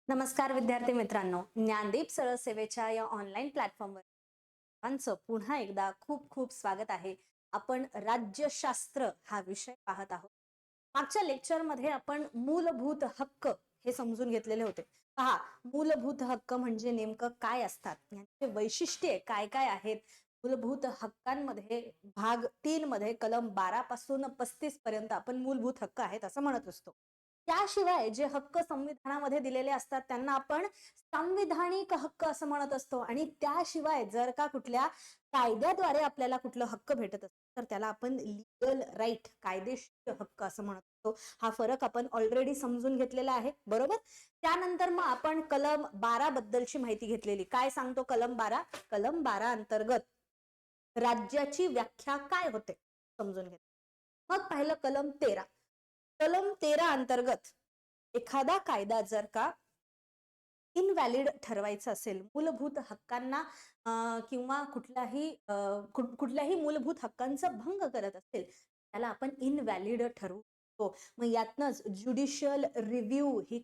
नमस्कार विद्यार्थी मित्रांनो, ज्ञानदीप सरळ सेवेच्या या ऑनलाईन प्लॅटफॉर्मवर सर्वांचं पुन्हा एकदा खूप खूप स्वागत आहे. आपण राज्यशास्त्र हा विषय पाहत आहोत. मागच्या लेक्चरमध्ये आपण मूलभूत हक्क हे समजून घेतलेले होते. पहा, मूलभूत हक्क म्हणजे नेमकं काय असतात, यांचे वैशिष्ट्ये काय काय आहेत. मूलभूत हक्कांमध्ये भाग 3 मध्ये कलम 12 पासून 35 पर्यंत आपण मूलभूत हक्क आहेत असं म्हणत असतो. त्याशिवाय जे हक्क संविधानामध्ये दिलेले असतात त्यांना आपण सांविधानिक हक्क असं म्हणत असतो. आणि त्याशिवाय जर का कुठल्या कायद्याद्वारे आपल्याला कुठलं हक्क भेटत असतं तर त्याला आपण लिगल राईट, कायदेशीर हक्क असं म्हणत असतो. हा फरक आपण ऑलरेडी समजून घेतलेला आहे, बरोबर. त्यानंतर मग आपण कलम 12 बद्दलची माहिती घेतलेली. काय सांगतो कलम 12? कलम 12 अंतर्गत राज्याची व्याख्या काय होते समजून घेत. मग पाहिलं कलम 13. कलम 13 अंतर्गत एखादा कायदा जर का इनव्हॅलिड ठरवायचं असेल, मूलभूत हक्कांना किंवा कुठल्याही मूलभूत हक्कांचा भंग करत असेल, त्याला आपण इनव्हॅलिड ठरवतो. मग यातनच ज्युडिशियल रिव्ह्यू ही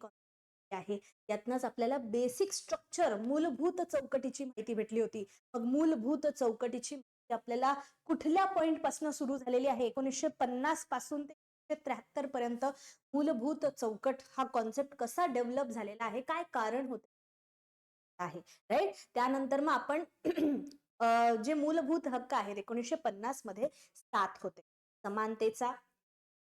आहे. यातनच आपल्याला बेसिक स्ट्रक्चर, मूलभूत चौकटीची माहिती भेटली होती. मग मूलभूत चौकटीची माहिती आपल्याला कुठल्या पॉइंट पासून सुरू झालेली आहे? 1950 पासून ते 1973 पर्यंत मूलभूत चौकट हा कॉन्सेप्ट कसा डेव्हलप झालेला आहे, काय कारण होत आहे, राईट. त्यानंतर मग आपण जे मूलभूत हक्क आहेत 1950 मध्ये 7 होते. समानतेचा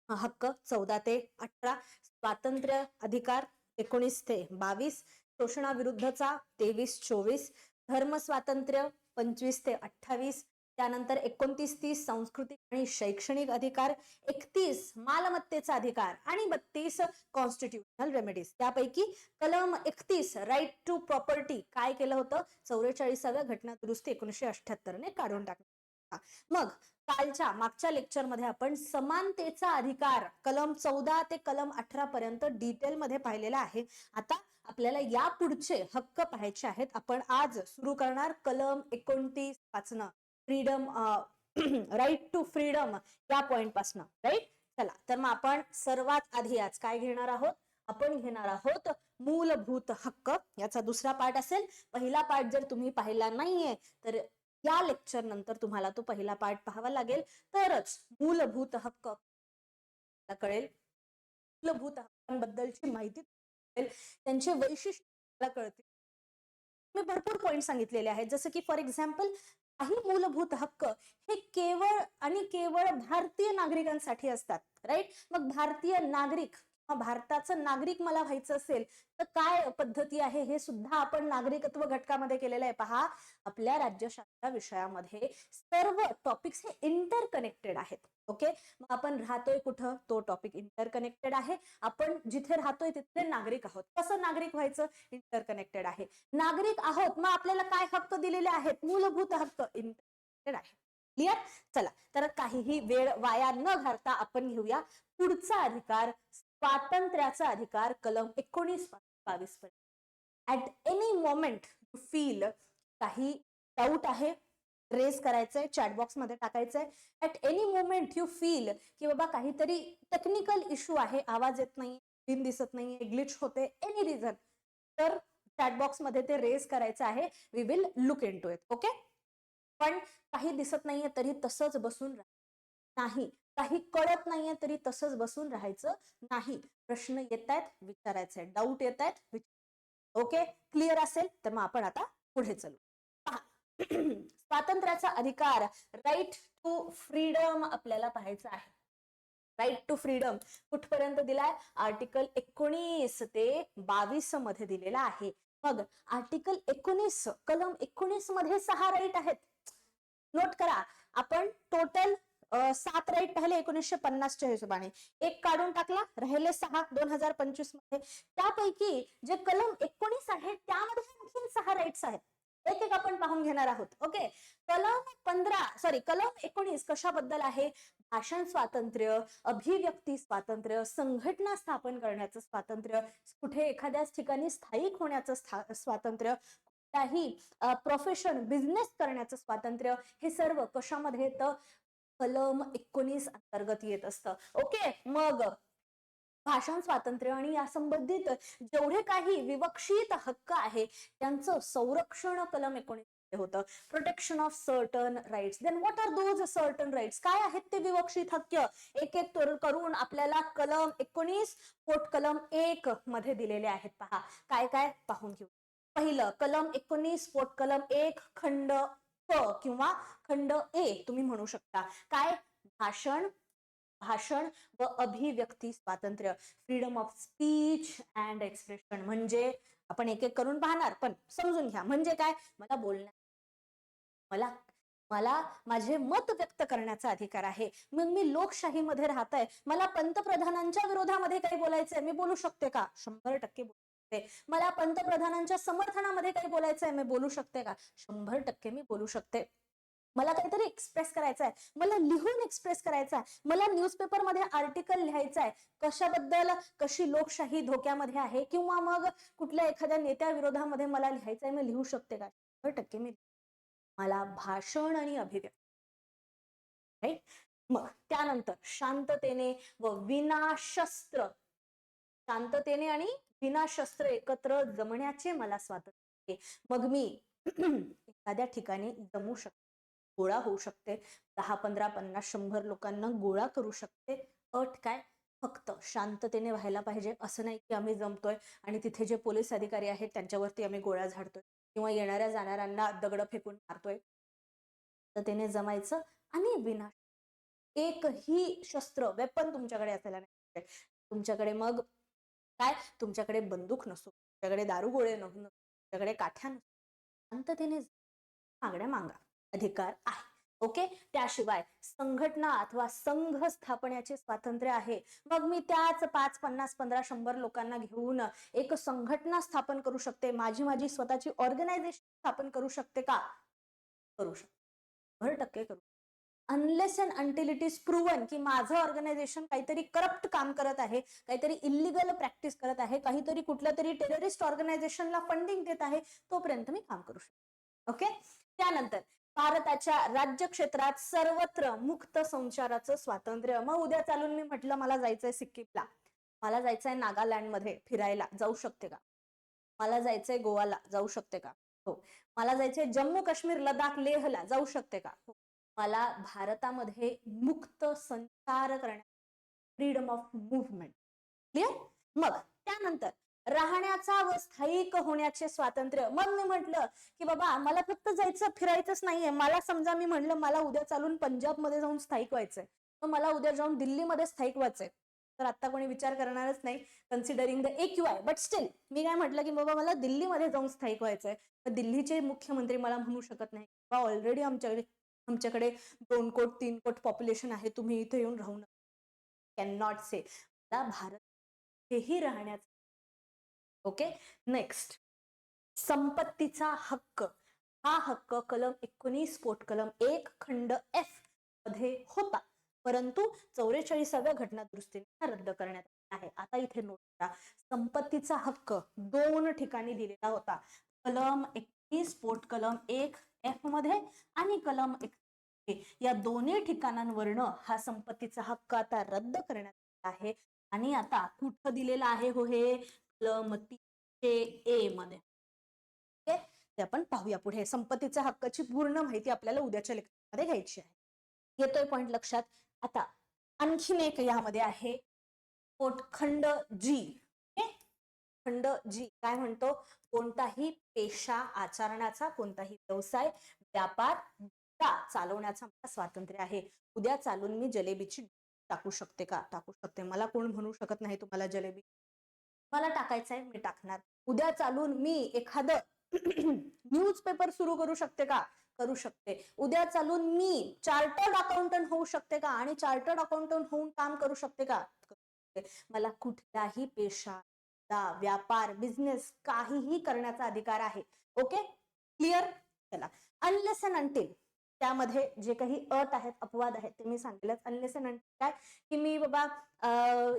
हक्क 14 ते 18, स्वातंत्र्य अधिकार 19 ते 22, शोषणाविरुद्धचा 23-24, धर्म स्वातंत्र्य 25 ते 28, त्यानंतर 29-30 सांस्कृतिक आणि शैक्षणिक अधिकार, 31 मालमत्तेचा अधिकार आणि 32 कॉन्स्टिट्यूशनल रेमेडीज. त्यापैकी कलम 31 राईट टू प्रॉपर्टी काय केलं होतं? 44व्या घटना दुरुस्ती 1978 ने काढून टाकलं. मग कालच्या मागच्या लेक्चर मध्ये आपण समानतेचा अधिकार कलम 14 ते कलम 18 पर्यंत डिटेल मध्ये पाहिलेला आहे. आता आपल्याला या पुढचे हक्क पाहायचे आहेत. आपण आज सुरू करणार कलम 29 पासून, फ्रीडम, राईट टू फ्रीडम या पॉइंट पासून, राईट. चला तर मग आपण सर्वात आधी आज काय घेणार आहोत? आपण घेणार आहोत मूलभूत हक्क. याचा दुसरा पार्ट असेल. पहिला पार्ट जर तुम्ही पाहिला नाहीये तर या लेक्चर नंतर तुम्हाला तो पहिला पार्ट पाहावा लागेल, तरच मूलभूत हक्क कळेल, मूलभूत हक्कांबद्दलची माहिती कळेल, त्यांचे वैशिष्ट्य कळतील. मी भरपूर पॉइंट सांगितलेले आहेत, जसं की फॉर एक्झाम्पल काही मूलभूत हक्क हे केवळ आणि केवळ भारतीय नागरिकांसाठी असतात, राईट. मग भारतीय नागरिक, भारताचं नागरिक मला व्हायचं असेल तर काय पद्धती आहे हे सुद्धा आपण नागरिकत्व घटकामध्ये केलेलं आहे. पहा, आपल्या राज्यशास्त्र विषयामध्ये सर्व टॉपिक्स हे इंटरकनेक्टेड आहेत. ओके, मग आपण राहतोय कुठं, तो टॉपिक इंटरकनेक्टेड आहे. आपण जिथे राहतोय तिथले नागरिक आहोत, कसं नागरिक व्हायचं, इंटरकनेक्टेड आहे. नागरिक आहोत, मग आपल्याला काय हक्क दिलेले आहेत? मूलभूत हक्क इंटरकनेक्टेड आहे. क्लिअर. चला तर काहीही वेळ वाया न घालता आपण घेऊया पुढचा अधिकार, स्वातंत्र्याचा अधिकार, कलम 19 22 पर्यंत. At any moment you feel, काही डाऊट आहे, रेस करायचंय, चॅटबॉक्स मध्ये टाकायचंय. At any moment you feel की बाबा काहीतरी टेक्निकल इश्यू आहे, आवाज येत नाही, स्क्रीन दिसत नाहीये, ग्लिच होते, एनी रिझन, तर चॅटबॉक्स मध्ये ते रेस करायचं आहे. We will look into it. Okay. पण काही दिसत नाहीये तरी तसंच बसून नाही, काही कळत नाहीये तरी तसंच बसून राहायचं नाही. प्रश्न येत आहेत, विचारायचे, डाऊट येत आहेत. ओके, क्लिअर असेल तर मग आपण आता पुढे चलू. पहा, स्वातंत्र्याचा अधिकार, राईट टू फ्रीडम आपल्याला पाहायचं आहे. राईट टू फ्रीडम कुठपर्यंत दिलाय? आर्टिकल 19 ते 22 मध्ये दिलेला आहे. मग आर्टिकल 19 कलम 19 मध्ये 6 राईट आहेत. नोट करा, आपण टोटल 7 राईट पाहिले 1950च्या हिशोबाने, एक काढून टाकला, राहिले 6 2025 मध्ये. त्यापैकी जे कलम 19 आहे त्यामध्ये आणखी 6 राईट्स आहेत. एक एक आपण पाहून घेणार आहोत. ओके, कलम 19 कशाबद्दल आहे? भाषण स्वातंत्र्य, अभिव्यक्ती स्वातंत्र्य, संघटना स्थापन करण्याचं स्वातंत्र्य, कुठे एखाद्याच ठिकाणी स्थायिक होण्याचं स्वातंत्र्य, काही प्रोफेशन, बिझनेस करण्याचं स्वातंत्र्य, हे सर्व कशामध्ये येतं? कलम 19 अंतर्गत येत असतं. ओके, मग भाषण स्वातंत्र्य आणि या संबंधित जेवढे काही विवक्षित हक्क आहे त्यांचं संरक्षण कलम 19 होतं. Protection of certain rights. Then what are those certain rights? काय आहेत ते विवक्षित हक्क? एक एक करून आपल्याला कलम 19 पोट कलम 1 मध्ये दिलेले आहेत. पहा काय काय पाहून घेऊ. पहिलं कलम 19 पोट कलम 1 खंड क किंवा खंड ए तुम्ही म्हणू शकता. काय? भाषण भाषण व अभिव्यक्ती स्वातंत्र्य, freedom of speech and expression. म्हणजे आपण एक एक करून पाहणार पण समजून घ्या. म्हणजे काय? मला बोलण्या मला मला माझे मत व्यक्त करण्याचा अधिकार आहे. मग मी लोकशाहीमध्ये राहत आहे, मला पंतप्रधानांच्या विरोधामध्ये काही बोलायचंय, मी बोलू शकते का? 100% बोलू शकते. मला पंतप्रधानांच्या समर्थनामध्ये काही बोलायचंय, मी बोलू शकते का? 100% मी बोलू शकते. मला काहीतरी एक्सप्रेस करायचं आहे, मला लिहून एक्सप्रेस करायचं आहे, मला न्यूजपेपर मध्ये आर्टिकल लिहायचं आहे, कशाबद्दल, कशी लोकशाही धोक्यामध्ये आहे किंवा मग कुठल्या एखाद्या नेत्या विरोधामध्ये मला लिहायचं आहे, मी लिहू शकते का? 100% मी. मला भाषण आणि अभिव्यक्ती, राईट. मग त्यानंतर शांततेने व विनाशस्त्र, शांततेने आणि विनाशस्त्र एकत्र जमण्याचे मला स्वातंत्र्य आहे. मग मी एखाद्या ठिकाणी जमू शकते, गोळा होऊ शकते, 10 15 50 100 लोकांना गोळा करू शकते. अट काय? फक्त शांततेने व्हायला पाहिजे. असं नाही की आम्ही जमतोय आणि तिथे जे पोलीस अधिकारी आहेत त्यांच्यावरती आम्ही गोळ्या झाडतोय किंवा येणाऱ्या जाणाऱ्यांना दगड फेकून मारतोय. शांततेने जमायचं आणि विनाश, एकही शस्त्र वेपन तुमच्याकडे असायला नाही पाहिजे. तुमच्याकडे मग काय? तुमच्याकडे बंदूक नसो, तुमच्याकडे दारुगोळे नसो, तुमच्याकडे काठ्या नसो. शांततेने मागण्या मागा, अधिकार आहे. ओके. त्याशिवाय संघटना अथवा संघ स्थापण्याचे स्वातंत्र्य आहे. मग मी त्याच 5 50 15 100 लोकांना घेऊन एक संघटना स्थापन करू शकते, माझी स्वतःची ऑर्गनायझेशन स्थापन करू शकते का? करू शकते. 100% करू. Unless and until it is proven की माझं ऑर्गनायझेशन काहीतरी करप्ट काम करत आहे, काहीतरी इलिगल प्रॅक्टिस करत आहे, काहीतरी कुठल्या तरी टेररिस्ट ऑर्गनायझेशनला फंडिंग देत आहे, तोपर्यंत मी काम करू शकते. ओके. त्यानंतर भारताच्या राज्य क्षेत्रात सर्वत्र मुक्त संचाराचं स्वातंत्र्य. मग उद्या चालून मी म्हटलं मला जायचंय सिक्कीमला, मला जायचंय नागालँडमध्ये फिरायला, जाऊ शकते का? मला जायचंय गोवाला, जाऊ शकते का? हो. मला जायचंय जम्मू काश्मीर लडाख लेहला, जाऊ शकते का? हो. मला भारतामध्ये मुक्त संचार करण्या, फ्रीडम ऑफ मूव्हमेंट. क्लिअर. मग त्यानंतर राहण्याचा व स्थायिक होण्याचे स्वातंत्र्य. मग मी म्हटलं की बाबा मला फक्त जायचं फिरायचंच नाहीये, मला समजा मी म्हणलं मला उद्या चालून पंजाबमध्ये जाऊन स्थायिक व्हायचंय, तर मला उद्या जाऊन दिल्लीमध्ये स्थायिक व्हायचंय, तर आता कोणी विचार करणारच नाही considering the AQI. But still मी काय म्हटलं की बाबा मला दिल्लीमध्ये जाऊन स्थायिक व्हायचंय, तर दिल्लीचे मुख्यमंत्री मला म्हणू शकत नाही बाबा ऑलरेडी आमच्याकडे 2 कोट 3 कोट पॉप्युलेशन आहे, तुम्ही इथे येऊन राहू नका. कॅन नॉट से. मला भारत हेही राहण्याचं. ओके. नेक्स्ट, संपत्तीचा हक्क. हा हक्क कलम 19 पोट कलम 1 खंड F मध्ये होता, परंतु 44व्या घटना दुरुस्तीने रद्द करण्यात आहे. आता इथे नोट करा, संपत्तीचा हक्क 2 ठिकाणी दिलेला होता, कलम 21 पोट कलम 1 F मध्ये आणि कलम 21. या दोन्ही ठिकाणांवरनं हा संपत्तीचा हक्क आता रद्द करण्यात आहे. आणि आता कुठं दिलेला आहे हो हे? कलम 3A मध्ये. ते आपण पाहूया पुढे. संपत्तीच्या हक्काची पूर्ण माहिती आपल्याला उद्याच्या लेक्चरमध्ये घ्यायची आहे. येतोय पॉइंट लक्षात? आता आणखीन एक यामध्ये आहे खंड G. खंड G काय म्हणतो? कोणताही पेशा आचरण्याचा, कोणताही व्यवसाय व्यापार चालवण्याचा मला स्वातंत्र्य आहे. उद्या चालून मी जलेबीची टाकू शकते का? टाकू शकते. मला कोण म्हणू शकत नाही तुम्हाला जलेबी, मला टाकायचंय मी टाकणार. उद्या चालून मी एखादं न्यूजपेपर सुरू करू शकते का? करू शकते. उद्या चालून मी चार्टर्ड अकाउंटंट होऊ शकते का? आणि चार्टर्ड अकाउंटंट होऊन काम करू शकते का? करू शकते. मला कुठलाही पेशा, व्यापार, बिझनेस काहीही करण्याचा अधिकार आहे. ओके. क्लिअर. चला. अनलेस अँड अंटिल त्यामध्ये जे काही अट आहेत, अपवाद आहेत ते मी सांगितलं. अनलेस अँड अंटिल काय? की मी बाबा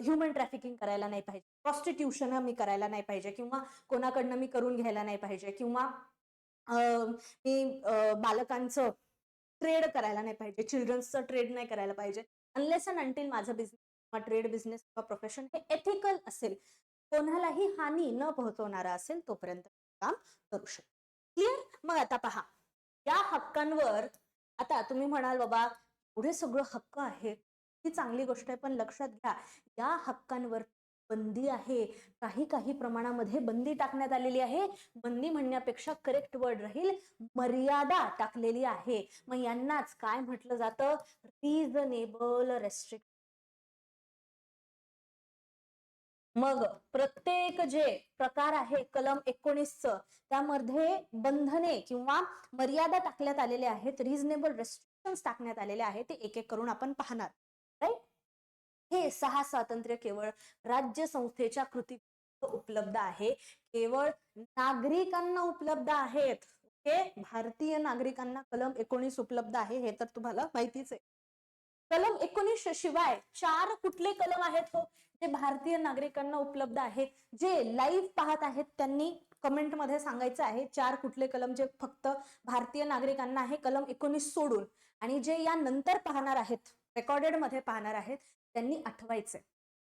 ह्युमन ट्रॅफिकिंग करायला नाही पाहिजे, प्रॉस्टिट्यूशन मी करायला नाही पाहिजे, किंवा कोणाकडनं मी करून घ्यायला नाही पाहिजे, किंवा मी बालकांचं ट्रेड करायला नाही पाहिजे, चिल्ड्रन्सचं ट्रेड नाही करायला पाहिजे. अनलेस अँड अंटिल माझं बिझनेस किंवा ट्रेड, बिझनेस किंवा प्रोफेशन हे एथिकल असेल, कोणालाही हानी न पोहोचवणारा असेल, तोपर्यंत काम करू शकतो. क्लिअर? मग आता पहा, या हक्कांवर आता तुम्ही म्हणाल बाबा एवढे सगळं हक्क आहेत, ही चांगली गोष्ट आहे, पण लक्षात घ्या या हक्कांवर बंदी आहे. काही काही प्रमाणामध्ये बंदी टाकण्यात आलेली आहे. बंदी म्हणण्यापेक्षा करेक्ट वर्ड राहील मर्यादा टाकलेली आहे. मग यांनाच काय म्हटलं जातं? Reasonable restriction. मग प्रत्येक जे प्रकार आहे कलम 19चं त्यामध्ये बंधने किंवा मर्यादा टाकण्यात आलेल्या आहेत, रिझनेबल रेस्ट्रिक्शन्स टाकण्यात आलेले आहेत. ते एक एक करून आपण पाहणार. राईट? हे 6 स्वातंत्र्य केवळ राज्य संस्थेच्या कृती उपलब्ध आहे, केवळ नागरिकांना उपलब्ध आहेत. ओके, भारतीय नागरिकांना कलम 19 उपलब्ध आहे हे तर तुम्हाला माहितीच आहे. कलम 19 शिवाय 4 कुठले कलम आहेत हो जे भारतीय नागरिकांना उपलब्ध आहेत? जे लाईव्ह पाहत आहेत त्यांनी कमेंट मध्ये सांगायचं आहे 4 कुठले कलम जे फक्त भारतीय नागरिकांना आहे कलम 19 सोडून. आणि जे या नंतर पाहणार आहेत, रेकॉर्डेड मध्ये पाहणार आहेत, त्यांनी आठवायचे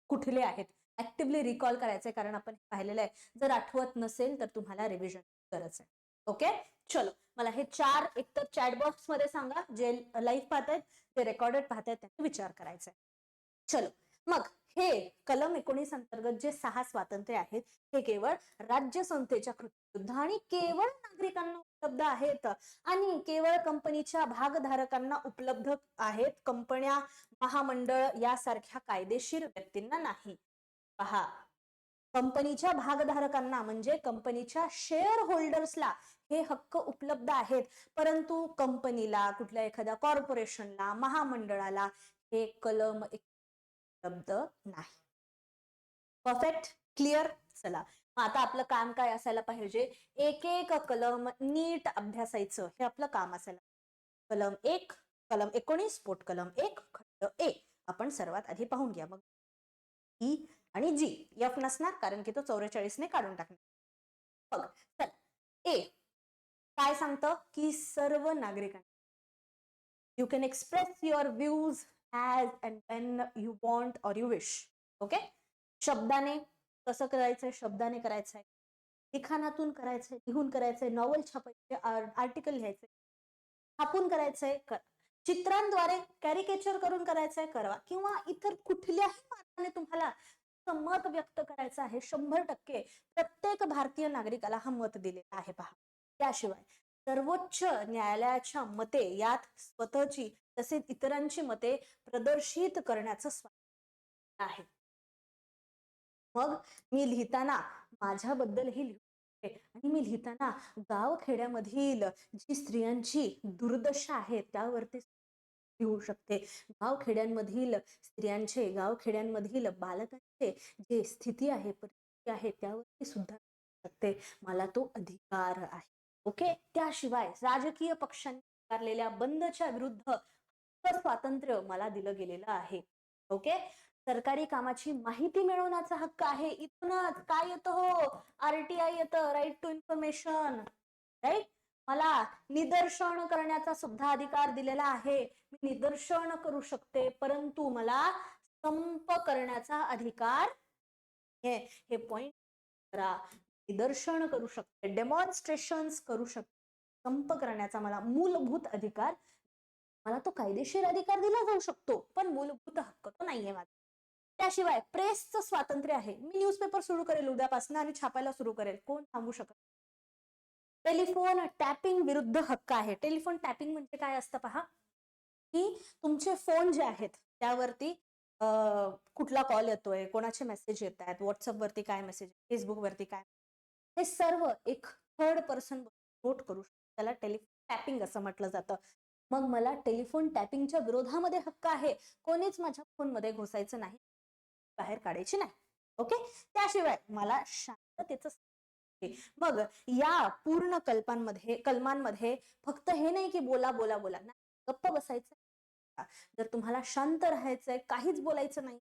कुठले आहेत, ऍक्टिव्हली रिकॉल करायचे, कारण आपण पाहिलेलं आहे. जर आठवत नसेल तर तुम्हाला रिव्हिजन करायचं आहे. ओके, चलो मला हे 4 एकतर चॅट बॉक्स मध्ये सांगा, जे लाईव्ह पाहतायत, जे रेकॉर्डेड पाहतायत त्यांनी विचार करायचा आहे. चलो मग हे कलम 19 अंतर्गत जे 6 स्वातंत्र्य आहेत हे केवळ राज्य संस्थेच्या कृतीविरुद्ध आणि केवळ नागरिकांना उपलब्ध आहेत आणि केवळ कंपनीच्या भागधारकांना उपलब्ध आहेत. कंपन्या, महामंडळ यासारख्या कायदेशीर व्यक्तींना नाही. पहा, कंपनीच्या भागधारकांना म्हणजे कंपनीच्या शेअर होल्डर्सला हे हक्क उपलब्ध आहेत, परंतु कंपनीला, कुठल्या एखाद्या कॉर्पोरेशनला, महामंडळाला हे कलम उपलब्ध नाही. परफेक्ट? क्लिअर? चला आता आपलं काम काय असायला पाहिजे? एक एक कलम नीट अभ्यासायचं, हे आपलं काम असायला. कलम 1, कलम 19, पोट कलम 1, खंड ए आपण सर्वात आधी पाहून घ्या. मग ई आणि जी, एफ नसणार कारण की तो 44 ने काढून टाकणार. बघ चल, ए काय सांगतं की सर्व नागरिकांना you can express your views as and when you want or you wish. Okay, शब्दाने कसं करायचंय? शब्दाने करायचंय, लिखाणातून करायचंय, लिहून करायचंय, नॉवल छापायचे, आर्टिकल लिहायचंय, छापून करायचंय, चित्रांद्वारे कॅरिकेचर करून करायचंय, करा, किंवा इतर कुठल्याही मार्गाने तुम्हाला मत व्यक्त करायचं आहे. 100% प्रत्येक भारतीय नागरिकाला हा मत दिलेला आहे. पहा, त्याशिवाय सर्वोच्च न्यायालयाच्या मते यात स्वतःची तसेच इतरांची मते प्रदर्शित करण्याचं स्वातंत्र्य आहे. मग मी लिहिताना माझ्याबद्दलही लिहते आणि मी लिहिताना गावखेड्यामधील जी स्त्रियांची दुर्दशा आहे त्यावरती लिहू शकते. गावखेड्यांमधील स्त्रियांचे, गावखेड्यांमधील बालकांचे जे स्थिती आहे, परिस्थिती आहे त्यावरती सुद्धा शकते. मला तो अधिकार आहे. ओके, त्याशिवाय राजकीय पक्षांनी स्वीकारलेल्या बंदच्या विरुद्ध स्वातंत्र्य मला दिलं गेलेलं आहे. ओके, सरकारी कामाची माहिती मिळवण्याचा हक्क आहे. इथूनच काय येतं हो? आरटीआय येतं, राईट टू इन्फॉर्मेशन. राईट, मला निदर्शन करण्याचा सुद्धा अधिकार दिलेला आहे. मी निदर्शन करू शकते, परंतु मला संप करण्याचा अधिकार हे पॉइंट करा. निदर्शन करू शकते, डेमॉन्स्ट्रेशन्स करू शकते, संप करण्याचा मला मूलभूत अधिकार, मला तो कायदेशीर अधिकार दिला जाऊ शकतो, पण मूलभूत हक्क तो नाहीये माझा. त्याशिवाय प्रेसचं स्वातंत्र्य आहे. मी न्यूजपेपर सुरू करेल उद्यापासून आणि छापायला सुरू करेल, कोण थांबू शकत. टेलिफोन टॅपिंग विरुद्ध हक्क आहे. टेलिफोन टॅपिंग म्हणजे काय असतं पहा, की तुमचे फोन जे आहेत त्यावरती कुठला कॉल येतोय, कोणाचे मेसेज येत आहेत, व्हॉट्सअप वरती काय मेसेज, फेसबुक वरती काय, हे सर्व एक थर्ड पर्सन नोट करू शकतो. त्याला टेलिफोन टॅपिंग असं म्हटलं जातं. मग मला टेलिफोन टॅपिंगच्या विरोधामध्ये हक्क आहे. कोणीच माझ्या फोनमध्ये घुसायचं नाही, बाहेर काढायची नाही. ओके, त्याशिवाय मला शांततेचं. मग या पूर्ण कलमांमध्ये फक्त हे नाही की बोला बोला बोला, गप्प बसायचं. जर तुम्हाला शांत राहायचंय, काहीच बोलायचं नाही,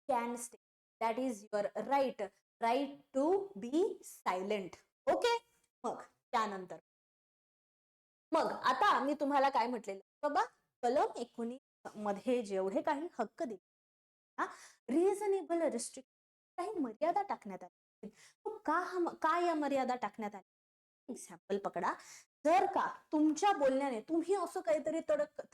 can stay, that is your right, right to be silent. Okay, मग त्यानंतर मग आता मी तुम्हाला काय म्हटलेलं बाबा, कलम 19 मध्ये जेवढे काही हक्क दिले रिझनेबल रिस्ट्रिक्शन, काही मर्यादा टाकण्यात आली. का या मर्यादा टाकण्यात आल्या? एक्झाम्पल पकडा. जर का तुमच्या बोलण्याने तुम्ही असं काहीतरी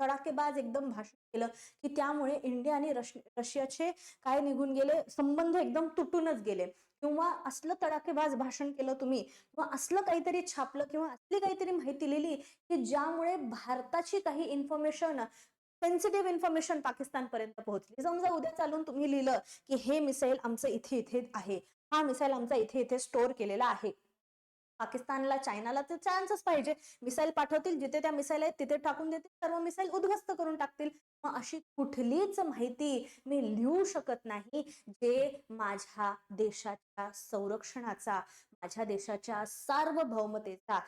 तडाकेबाज एकदम भाषण केलं की त्यामुळे इंडिया आणि रशियाचे काय निघून गेले, संबंध एकदम तुटूनच गेले, किंवा असलं तडाकेबाज भाषण केलं तुम्ही, किंवा असलं काहीतरी छापलं, किंवा असली काहीतरी माहिती लिहिली की ज्यामुळे भारताची काही इन्फॉर्मेशन, सेन्सिटिव्ह इन्फॉर्मेशन पाकिस्तानपर्यंत पोहोचली. समजा उद्या चालून तुम्ही लिहिलं की हे मिसाईल आमचं इथे इथे आहे, हा मिसाईल आमचा इथे इथे स्टोअर केलेला आहे. पाकिस्तानला, चायनाला तर चान्सच पाहिजे. मिसाईल पाठवतील, जिथे त्या मिसाईल आहेत तिथे टाकून देतील, सर्व मिसाईल उद्ध्वस्त करून टाकतील. मग अशी कुठलीच माहिती मी लिहू शकत नाही जे माझ्या देशाच्या संरक्षणाचा, माझ्या देशाच्या सार्वभौमतेचा,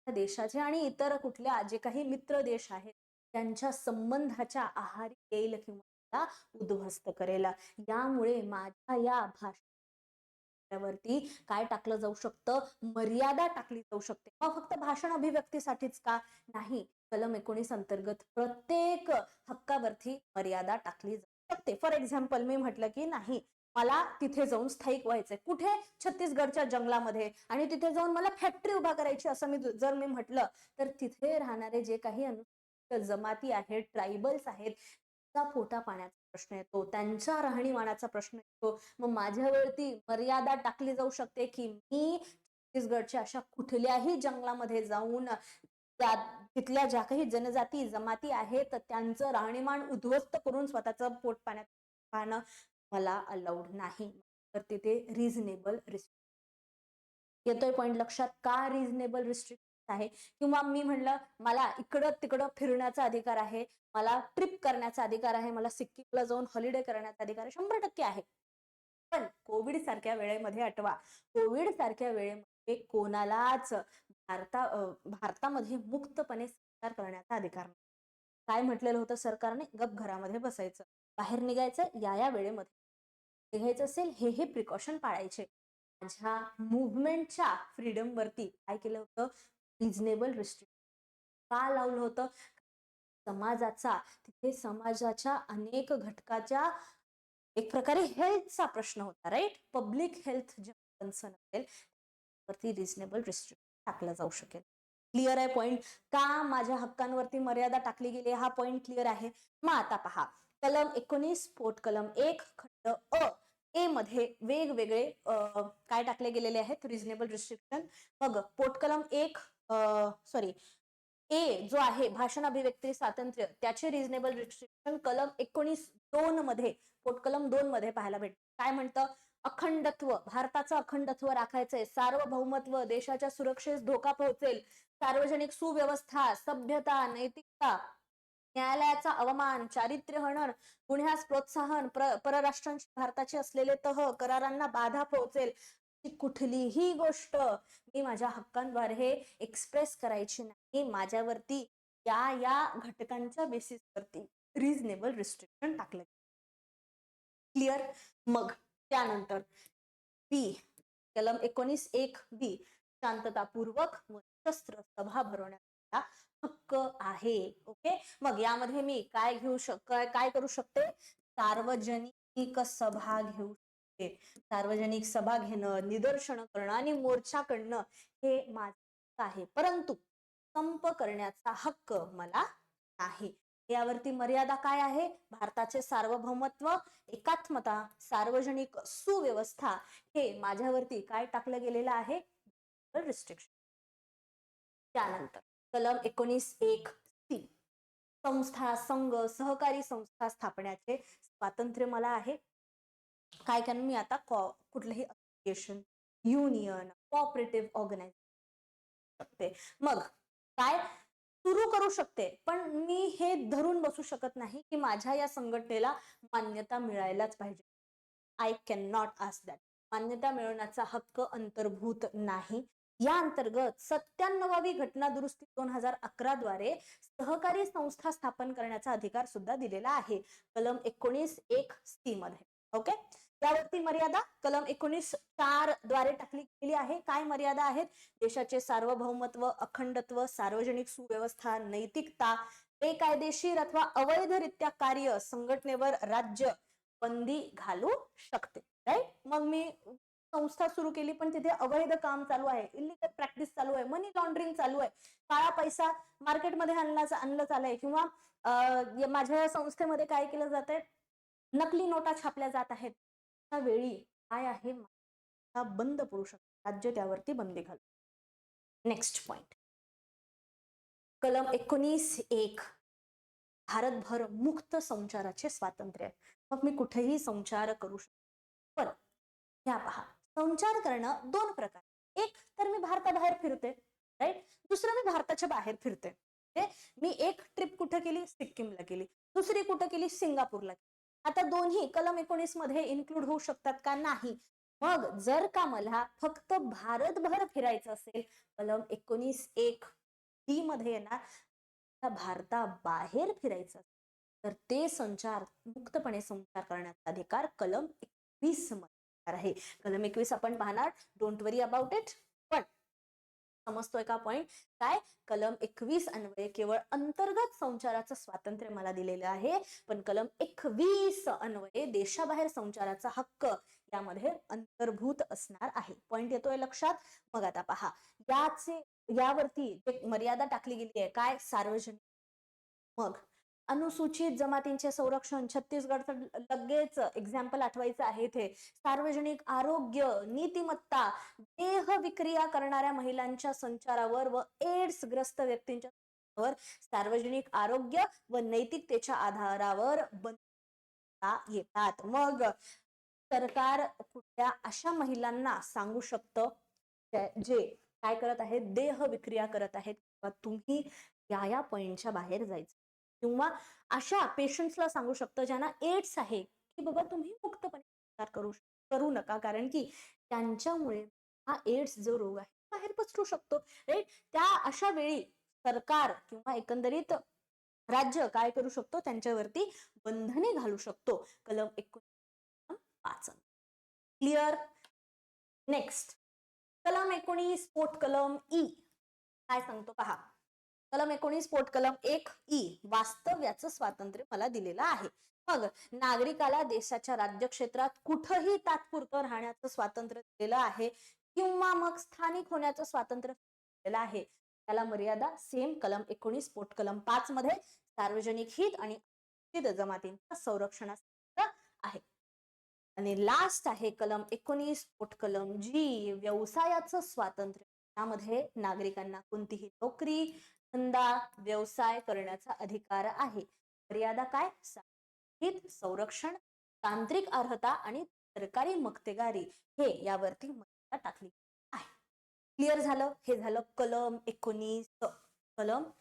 देशाचे आणि इतर कुठल्या जे काही मित्र देश आहेत त्यांच्या संबंधाच्या आहारी येईल किंवा उद्ध्वस्त करेल. यामुळे माझ्या या भाषणावरती काय टाकलं जाऊ शकतं, मर्यादा टाकली जाऊ शकते. मग फक्त भाषण अभिव्यक्तीसाठीच का? नाही, कलम 19 अंतर्गत प्रत्येक हक्कावरती मर्यादा टाकली जाऊ शकते. फॉर एक्झाम्पल, मी म्हटलं की नाही, मला तिथे जाऊन स्थायिक व्हायचंय, कुठे? छत्तीसगडच्या जंगलामध्ये, आणि तिथे जाऊन मला फॅक्टरी उभा करायची, असं जर मी म्हटलं, तर तिथे राहणारे जे काही जमाती आहेत, ट्रायबल्स आहेत, त्यांचा पोटा पाण्याचा प्रश्न येतो, त्यांच्या राहणीमानाचा प्रश्न येतो. मग माझ्यावरती मर्यादा टाकली जाऊ शकते की मी छत्तीसगडच्या अशा कुठल्याही जंगलामध्ये जाऊन तिथल्या ज्या काही जनजाती जमाती आहेत त्यांचं राहणीमान उद्ध्वस्त करून स्वतःचं पोट पाण्यात पाहणं मला अलाउड नाही. तर तिथे रिझनेबल रिस्ट्रिक्शन येतोय. पॉइंट लक्षात? का रिझनेबल रिस्ट्रिक्शन आहे? किंवा मी म्हणलं मला इकडं तिकडं फिरण्याचा अधिकार आहे, मला ट्रिप करण्याचा अधिकार आहे, मला सिक्कीमला जाऊन हॉलिडे करण्याचा अधिकार आहे, 100% आहे. पण कोविड सारख्या वेळेमध्ये आठवा, कोविड सारख्या वेळेमध्ये कोणालाच भारतामध्ये मुक्तपणे संचार करण्याचा अधिकार नाही. काय म्हटलेलं होतं सरकारने? गप घरामध्ये बसायचं, बाहेर निघायचं या वेळेमध्ये निघायचं असेल, हे प्रिकॉशन पाळायचे. माझ्या मुव्हमेंटच्या फ्रीडम वरती काय केलं होतं? रिझनेबल रिस्ट्रिक्शन का लावलं होतं? समाजाचा, तिथे समाजाच्या अनेक घटकाच्या एक प्रकारे हेल्थचा प्रश्न होता, राईट? पब्लिक हेल्थ जे कन्सर्न असेल वरती रिझनेबल रिस्ट्रिक्शन टाकलं जाऊ शकेल. क्लिअर आहे पॉइंट? का माझ्या हक्कांवरती मर्यादा टाकली गेली, हा पॉइंट क्लिअर आहे. मग आता पहा, कलम 19 पोट कलम 1 खंड अ ए मध्ये वेगवेगळे काय टाकले गेलेले आहेत? Reasonable restriction. मग पोट कलम 1 सॉरी ए जो आहे भाषण अभिव्यक्ती स्वातंत्र्य, त्याचे रिझनेबल रिस्ट्रिक्शन कलम 19(2) मध्ये, पोटकलम 2 मध्ये पाहायला भेटत. काय म्हणतं? अखंडत्व, भारताचं अखंडत्व राखायचंय, सार्वभौमत्व, देशाच्या सुरक्षेस धोका पोहोचेल, सार्वजनिक सुव्यवस्था, सभ्यता, नैतिकता, न्यायालयाचा अवमान, चारित्र्य हनन, गुन्ह्यास प्रोत्साहन, परराष्ट्रांशी भारताचे असलेले तह, करारांना बाधा पोहोचेल, कुठलीही गोष्ट मी माझ्या हक्कांद्वारे एक्सप्रेस करायची नाही. माझ्यावरती या घटकांच्या बेसिसवरती रिझनेबल रिस्ट्रिक्शन टाकलं. क्लिअर? मग त्यानंतर बी, कलम 19(1)(b), शांततापूर्वक व शस्त्र सभा भरवण्याचा हक्क आहे. ओके, मग यामध्ये मी काय काय करू शकते? सार्वजनिक सभा घेऊ शकते. सार्वजनिक सभा घेणं, निदर्शन करणं आणि मोर्चा काढणं हे माझं आहे, परंतु संप करण्याचा हक्क मला नाही. यावरती मर्यादा काय आहे? भारताचे सार्वभौमत्व, एकात्मता, सार्वजनिक सुव्यवस्था हे माझ्यावरती काय टाकलं गेलेलं आहे? रिस्ट्रिक्शन. त्यानंतर कलम 19(1)(c), संस्था, संघ, सहकारी संस्था स्थापण्याचे स्वातंत्र्य मला आहे. काय? कारण मी आता कुठलंही असोसिएशन, युनियन, कोऑपरेटिव्ह ऑर्गनायझेशन मग काय सुरू करू शकते, पण मी हे धरून बसू शकत नाही की माझ्या या संघटनेला मान्यता मिळायलाच पाहिजे. I can not ask that. मान्यता मिळवण्याचा हक्क अंतर्भूत नाही. या अंतर्गत 97वी घटना दुरुस्ती 2011 द्वारे सहकारी संस्था स्थापन करण्याचा अधिकार सुद्धा दिलेला आहे, कलम 19(1)(c) मध्ये. ओके, यावरती मर्यादा कलम 19(4) द्वारे टाकली गेली आहे. काय मर्यादा आहेत? देशाचे सार्वभौमत्व, अखंडत्व, सार्वजनिक सुव्यवस्था, नैतिकता, बेकायदेशीर अथवा अवैधरित्या कार्य, संघटनेवर राज्य बंदी घालू शकते. राईट. मग मी संस्था सुरू केली पण तिथे अवैध काम चालू आहे, इलिगल प्रॅक्टिस चालू आहे, मनी लॉन्ड्रिंग चालू आहे, काळा पैसा मार्केटमध्ये आणलं चालू किंवा माझ्या संस्थेमध्ये काय केलं जात आहे, नकली नोटा छापल्या जात आहेत. त्यावेळी काय आहे, बंद पडू शकतो. राज्य त्यावरती बंदी घालू. नेक्स्ट पॉइंट, कलम 19(1) भारतभर मुक्त संचाराचे स्वातंत्र्य. मग मी कुठेही संचार करू शकतो. पण ह्या पहा, संचार करणं दोन प्रकार. एक तर मी भारताबाहेर फिरते, राईट. दुसरं मी भारताच्या बाहेर फिरते. मी एक ट्रिप कुठे केली, सिक्कीमला केली, दुसरी कुठे केली, सिंगापूरला केली. आता दोन्ही कलम 19 मध्ये इन्क्लूड होऊ शकतात का, नाही. मग जर का मला फक्त भारतभर फिरायचं असेल, कलम 19(1) मध्ये येणार, भारताबाहेर फिरायचं तर ते संचार मुक्तपणे संचार करण्याचा अधिकार कलम 21 मध्ये आहे. कलम 21 आपण पाहणार, डोंट वरी अबाउट इट. पण समजतोय का पॉइंट, काय कलम 21 अन्वये केवळ अंतर्गत संचाराचं स्वातंत्र्य मला दिलेलं आहे, पण कलम 21 अन्वये देशाबाहेर संचाराचा हक्क यामध्ये अंतर्भूत असणार आहे. पॉइंट येतोय लक्षात. मग आता पहा, यावरती एक मर्यादा टाकली गेली आहे, काय, सार्वजनिक. मग अनुसूचित जमातींचे संरक्षण, छत्तीसगडचं लगेच एक्झाम्पल आठवायचं आहे इथे. सार्वजनिक आरोग्य, नीतिमत्ता, देह विक्रिया करणाऱ्या महिलांच्या संचारावर व एड्स ग्रस्त व्यक्तींच्या वर सार्वजनिक आरोग्य व नैतिकतेच्या आधारावर बंद येतात. मग सरकार कुठल्या अशा महिलांना सांगू शकतं जे काय करत आहेत, देह विक्रिया करत आहेत, किंवा तुम्ही या पॉइंटच्या बाहेर जायचं, किंवा अशा पेशंट्सला सांगू शकतं ज्यांना एड्स आहे की बाबा तुम्ही मुक्तपणे करू नका, कारण की त्यांच्यामुळे हा एड्स जो रोग आहे बाहेर पसरू शकतो. राईट. त्या अशा वेळी सरकार किंवा एकंदरीत राज्य काय करू शकतो, त्यांच्यावरती बंधने घालू शकतो. कलम 19(5). क्लिअर. नेक्स्ट, कलम 19 पोट कलम ई काय सांगतो पहा. कलम 19 पोट कलम 1(ई) वास्तव्याचं स्वातंत्र्य मला दिलेलं आहे. मग नागरिकाला देशाच्या राज्यक्षेत्रात कुठंही तात्पुरतं राहण्याचं स्वातंत्र्य दिलेलं आहे, किंवा मग स्थानिक होण्याचं स्वातंत्र्य दिलेलं आहे. त्याला मर्यादा सेम कलम 19 पोट कलम 5 मध्ये सार्वजनिक हित आणि जमातींच्या संरक्षणाचं आहे. आणि लास्ट आहे कलम 19 पोट कलम जी, व्यवसायाचं स्वातंत्र्य. त्यामध्ये नागरिकांना कोणतीही नोकरी, धंदा, व्यवसाय करण्याचा अधिकार आहे. मर्यादा काय, हित, संरक्षण, तांत्रिक अर्हता आणि सरकारी मक्तेदारी, हे यावरती मर्यादा टाकली आहे. क्लिअर झालं. हे झालं कलम 19. कलम.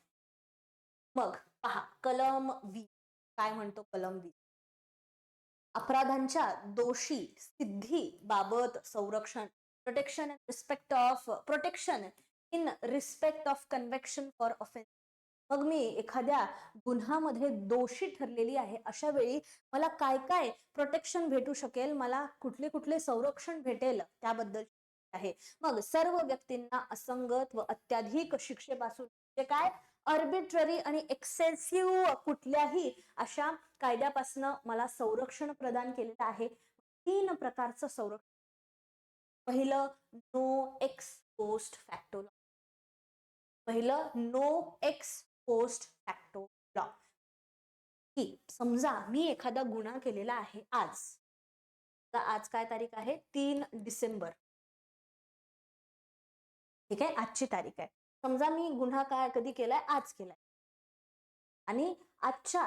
मग पहा, कलम 20 काय म्हणतो. कलम 20 अपराधांच्या दोषी सिद्धी बाबत संरक्षण, protection in respect of conviction for offence. मग मी एखाद्या गुन्ह्यामध्ये दोषी ठरलेली आहे, अशा वेळी मला काय काय प्रोटेक्शन भेटू शकेल, मला कुठले कुठले संरक्षण भेटेल, त्याबद्दल आहे. मग सर्व व्यक्तींना असंगत व अत्याधिक शिक्षेपासून, म्हणजे काय, आर्बिट्ररी आणि एक्सेसिव्ह कुठल्याही अशा कायद्यापासून मला संरक्षण प्रदान केलेलं आहे. 3 प्रकारचं संरक्षण. पहिलं, no ex post facto law. पहिलं, no ex post facto law. की समजा मी एखादा गुन्हा केलेला आहे आज काय तारीख आहे, 3 डिसेंबर. ठीक आहे, आजची तारीख आहे. समजा मी गुन्हा कधी केलाय, आज केलाय, आणि आजच्या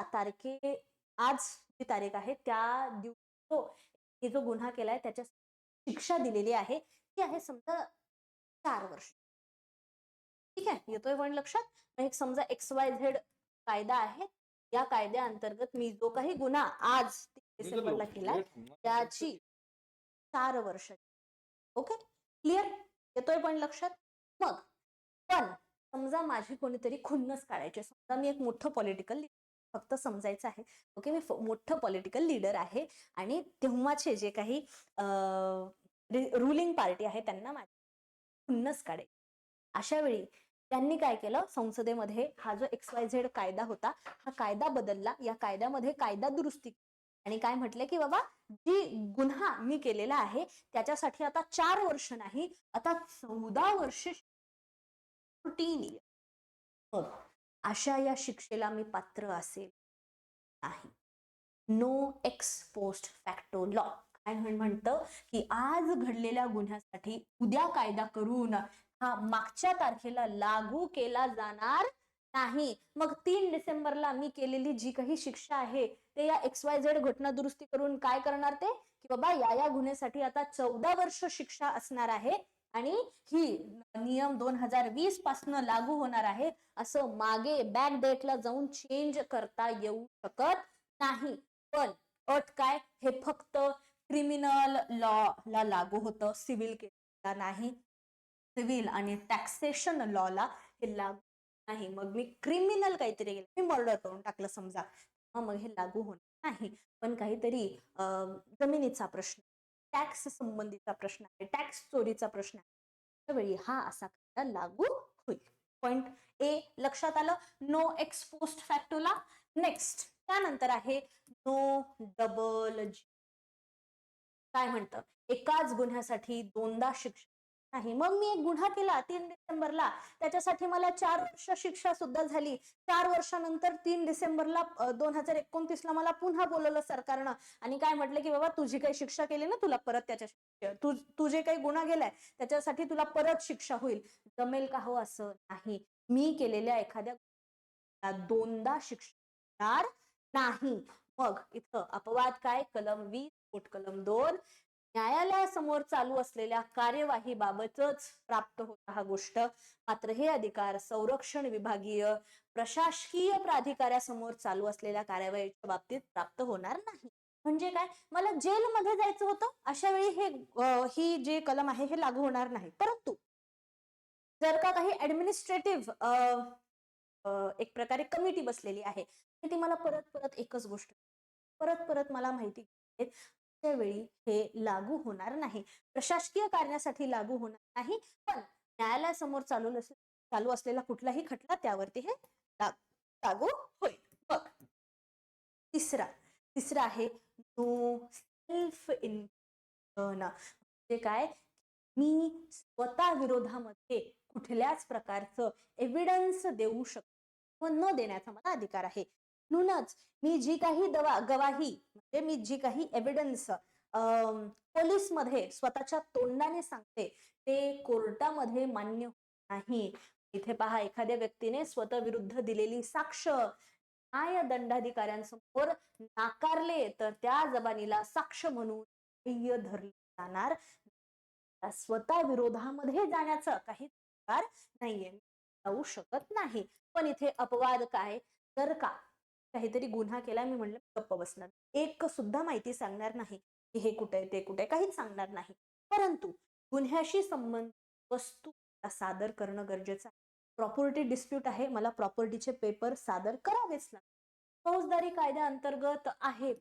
आज जी तारीख आहे त्या दिवशी जो गुन्हा केलाय त्याच्या शिक्षा दिलेली आहे ती आहे समजा 4 वर्ष. ठीक आहे, येतोय पण लक्षात. एक समजा XYZ कायदा आहे, या कायद्याअंतर्गत मी जो काही गुन्हा आज 3 डिसेंबरला केला त्याची 4 वर्ष. Okay, clear. येतोय पण लक्षात. मग पण समजा माझी कोणीतरी खुन्नस काढायची, समजा मी एक मोठं पॉलिटिकल, फक्त समजायचं आहे, ओके, मी मोठं पॉलिटिकल लीडर आहे आणि तेव्हाचे जे काही रुलिंग पार्टी आहे त्यांना माझी खुन्नस काढायची. अशा वेळी त्यांनी काय केलं, संसदेमध्ये हा जो XYZ कायदा होता, हा कायदा बदलला, या कायद्यामध्ये कायदा दुरुस्ती आणि काय म्हटलं की बाबा जी गुन्हा मी केलेला आहे त्याच्यासाठी आता 4 वर्ष नाही, आता 14 वर्ष 14 मग अशा या शिक्षेला मी पात्र असेल नाही. No ex post facto law काय म्हणतं की आज घडलेल्या गुन्ह्यासाठी उद्या कायदा करून हा मागच्या तारखेला लागू केला जाणार नाही. मग 3 डिसेंबरला मी केलेली जी काही शिक्षा आहे ते या XYZ घटना दुरुस्ती करून काय करणार ते की बाबा या गुन्ह्यासाठी आता 14 वर्ष शिक्षा असणार आहे आणि ही नियम 2020 पासून लागू होणार आहे असं मागे बॅक डेटला जाऊन चेंज करता येऊ शकत नाही. पण अट काय हे फक्त क्रिमिनल लॉ ला लागू होतं, सिव्हिल केसला नाही. सिव्हिल आणि टॅक्सेशन लॉला हे लागू नाही. मग मी क्रिमिनल काहीतरी केलं, मी मर्डर करून टाकलं समजा, मग हे लागू होणार नाही. पण काहीतरी जमिनीचा प्रश्न, टॅक्स संबंधीचा प्रश्न आहे, टॅक्स चोरीचा प्रश्न आहे, त्यावेळी हा असा कायदा लागू होईल. पॉइंट ए लक्षात आलं. नो एक्स पोस्ट फॅक्टोला. नेक्स्ट त्यानंतर आहे नो डबल काय म्हणतं एकाच गुन्ह्यासाठी दोनदा शिक्षा नाही. मग मी एक गुन्हा केला 3 डिसेंबरला, त्याच्यासाठी मला 4 वर्ष शिक्षा सुद्धा झाली. 4 वर्षानंतर 3 डिसेंबरला 2029ला मला पुन्हा बोलवलं सरकारनं आणि काय म्हटलं की बाबा तुझी काही शिक्षा केली ना तुला परत त्याच्या तू जे काही गुन्हा केलाय त्याच्यासाठी तुला परत शिक्षा होईल. जमेल का हो असं नाही. मी केलेल्या एखाद्या दोनदा शिक्षा नाही. मग इथं अपवाद काय कलम 20 पोट कलम 2 न्यायालयासमोर चालू असलेल्या कार्यवाही बाबतच प्राप्त होता हा गोष्ट. मात्र हे अधिकार संरक्षण विभागीय प्रशासकीय प्राधिकाऱ्यासमोर चालू असलेल्या कार्यवाहीच्या बाबतीत प्राप्त होणार नाही. म्हणजे काय मला जेलमध्ये जायचं होतं अशा वेळी ही जे कलम आहे हे लागू होणार नाही. परंतु जर का काही ऍडमिनिस्ट्रेटिव्ह एक प्रकारे कमिटी बसलेली आहे ती मला परत परत एकच गोष्ट परत परत मला माहिती त्यावेळी हे लागू होणार नाही. प्रशासकीय कार्यासाठी लागू होणार नाही. पण न्यायालयासमोर चालू असलेला कुठलाही खटला त्यावरती हे लागू होईल. बघ तिसरा आहे नो सेल्फ इन म्हणजे काय मी स्वतः विरोधामध्ये कुठल्याच प्रकारचं एव्हिडन्स देऊ शकतो व न देण्याचा मला अधिकार आहे. म्हणूनच मी जी काही गवाही म्हणजे मी जी काही एव्हिडन्स पोलीस मध्ये स्वतःच्या तोंडाने सांगते ते कोर्टामध्ये मान्य नाही. इथे पहा एखाद्या व्यक्तीने स्वतः विरुद्ध दिलेली साक्ष न्याय दंडाधिकाऱ्यांसमोर नाकारले तर त्या जबानीला साक्ष म्हणून धरले जाणार. स्वतः विरोधामध्ये जाण्याचा काही अधिकार नाहीये, जाऊ शकत नाही. पण इथे अपवाद काय जर का काहीतरी गुन्हा केला मी म्हणलं गप्प बसणार, एक सुद्धा माहिती सांगणार नाही की हे कुठे ते कुठे काहीच सांगणार नाही. परंतु गुन्ह्याशी संबंधित वस्तू सादर करणं गरजेचं आहे. प्रॉपर्टी डिस्प्यूट आहे, मला प्रॉपर्टीचे पेपर सादर करावेच लागतात. फौजदारी कायद्याअंतर्गत आहे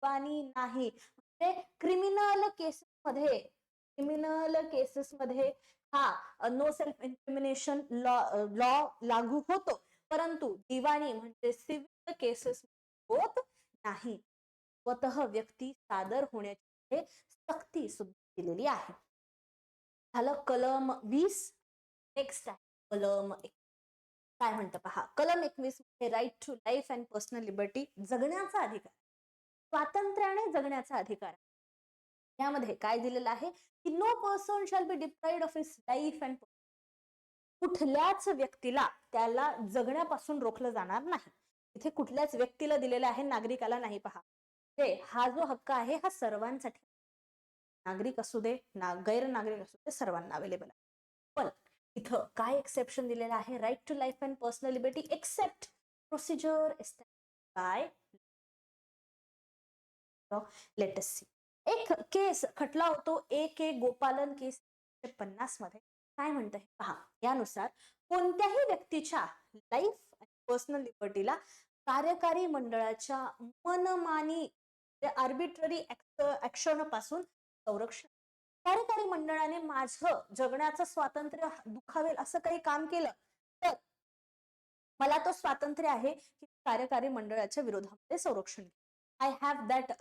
आणि नाही म्हणजे क्रिमिनल केसेसमध्ये हा नो सेल्फ इन्क्रिमिनेशन लॉ लागू होतो. परंतु दिवाणी म्हणजे सिव्हिल केसेस होत नाही. स्वतः व्यक्ती सादर होण्याची सक्ती सुद्धा दिलेली आहे. झालं कलम 20. नेक्स्ट आहे कलम 21. काय म्हणतं पहा कलम 21 right to life and personal liberty जगण्याचा अधिकार, स्वातंत्र्याने जगण्याचा अधिकार. यामध्ये काय दिलेलं आहे की no person shall be deprived of his life and कुठल्याच व्यक्तीला त्याला जगण्यापासून रोखलं जाणार नाही. इथे कुठल्याच व्यक्तीला दिलेला आहे, नागरिकाला नाही. पहा हा जो हक्क आहे हा सर्वांसाठी, नागरिक असू दे गैर नागरिक असू दे सर्वांना अवेलेबल आहे. पण इथं काय एक्सेप्शन दिलेलं आहे right to life and personal liberty except procedure by latest c. एक केस खटला होतो A.K. गोपालन केस 50 मध्ये. काय म्हणतं पहा यानुसार कोणत्याही व्यक्तीच्या लाईफ आणि पर्सनल लिबर्टीला कार्यकारी मंडळाच्या मनमानी आर्बिट्ररी ऍक्शन पासून संरक्षण. कार्यकारी मंडळाने माझं जगण्याचं स्वातंत्र्य दुखावेल असं काही काम केलं तर मला तो स्वातंत्र्य आहे की कार्यकारी मंडळाच्या विरोधामध्ये संरक्षण. I have that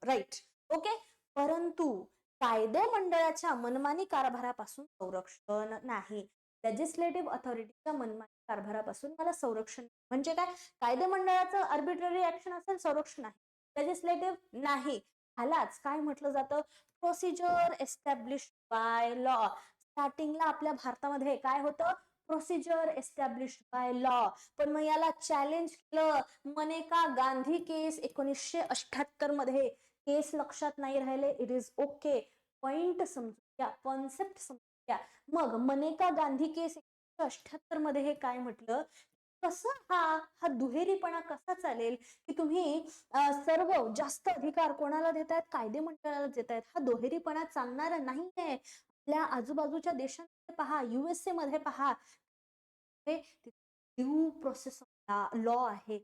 right. Okay. परंतु कायदे मंडळाच्या मनमानी कारभारापासून संरक्षण नाही. लेजिस्लेटिव्ह अथॉरिटीच्या मनमानी कारभारापासून मला संरक्षण म्हणजे काय? कायदे मंडळाचं आर्बिट्ररी ऍक्शन असेल संरक्षण आहे. लेजिस्लेटिव्ह नाही. ह्यालाच काय म्हटलं जातं? Procedure establish by law. स्टार्टिंगला आपल्या भारतामध्ये काय होतं? Procedure establish by law. पण मग याला चॅलेंज केलं. मनेका गांधी केस 1978 मध्ये. केस लक्षात नाही राहिले, इट इज ओके. पॉइंट समजूया, कॉन्सेप्ट समजूया. मग मनेका गांधी केस 1978 मध्ये हे काय म्हटलं? कसं हा दुहेरीपणा कसा चालेल की तुम्ही सर्व जास्त अधिकार कोणाला देतायत? कायदे मंडळाला देतायत. हा दुहेरीपणा चालणार नाहीये. आपल्या आजूबाजूच्या देशांमध्ये पहा, USA मध्ये पहा, ड्यू प्रोसेस लॉ आहे.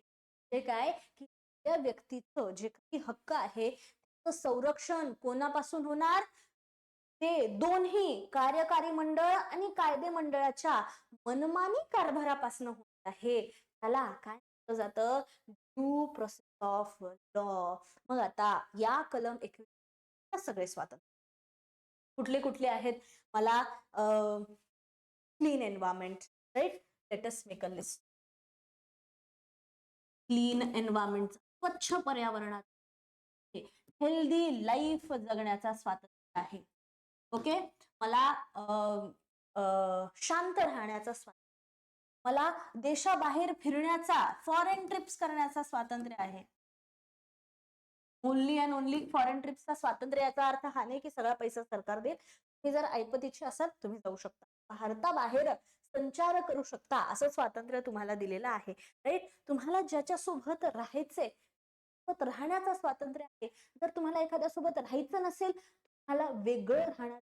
जे काय की त्या व्यक्तीचं जे काही हक्क आहे संरक्षण कोणापासून होणार? ते दोन्ही कार्यकारी मंडळ आणि कायदे मंडळाच्या मनमानी कारभारापासून होत आहे. त्याला काय म्हटलं जातं? Due process of law. मग आता या कलम 21 सगळे स्वातंत्र्य कुठले कुठले आहेत? मला clean environment, right? Let us make a list. Clean environment, स्वच्छ पर्यावरणात, हेल्दी लाईफ जगण्याचा स्वातंत्र्य आहे. ओके. मला शांत राहण्याचा स्वातंत्र्य, मला देशाबाहेर फिरण्याचा, फॉरेन ट्रिप्स करण्याचा स्वातंत्र्य आहे. ओनली अँड ओनली फॉरेन ट्रिप्सचा स्वातंत्र्य. याचा अर्थ हा नाही की सगळा पैसा सरकार देईल. तुम्ही जर ऐपतीचे असाल तुम्ही जाऊ शकता, भारताबाहेर संचार करू शकता, असं स्वातंत्र्य तुम्हाला दिलेलं आहे. राईट? तुम्हाला ज्याच्यासोबत राहायचे राहण्याचं स्वातंत्र्य आहे. जर तुम्हाला एखाद्यासोबत राहायचं नसेल, तुम्हाला वेगळं राहण्याचं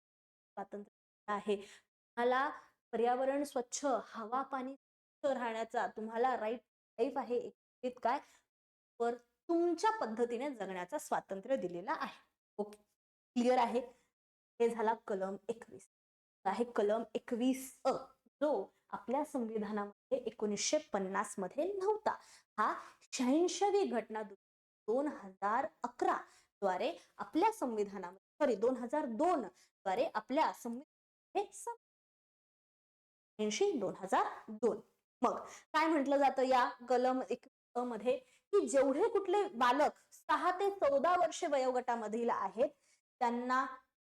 स्वातंत्र्य आहे. तुम्हाला पर्यावरण स्वच्छ, हवा पाणी स्वच्छ राहण्याचा तुम्हाला राईट लाईफ आहे. काय पर तुमच्या पद्धतीने जगण्याचं स्वातंत्र्य दिलेलं आहे. ओके, क्लिअर आहे? हे झाला कलम 21. आहे कलम 21 जो आपल्या संविधानामध्ये 1950 मध्ये नव्हता. हा 86वी घटना 2011 द्वारे आपल्या संविधानामध्ये, सॉरी 2002 द्वारे आपल्या संविधानामध्ये 2002. मग काय म्हटलं जातं या कलम 21 मध्ये? की जेवढे कुठले बालक 6 ते 14 वर्षे वयोगटामधील आहेत त्यांना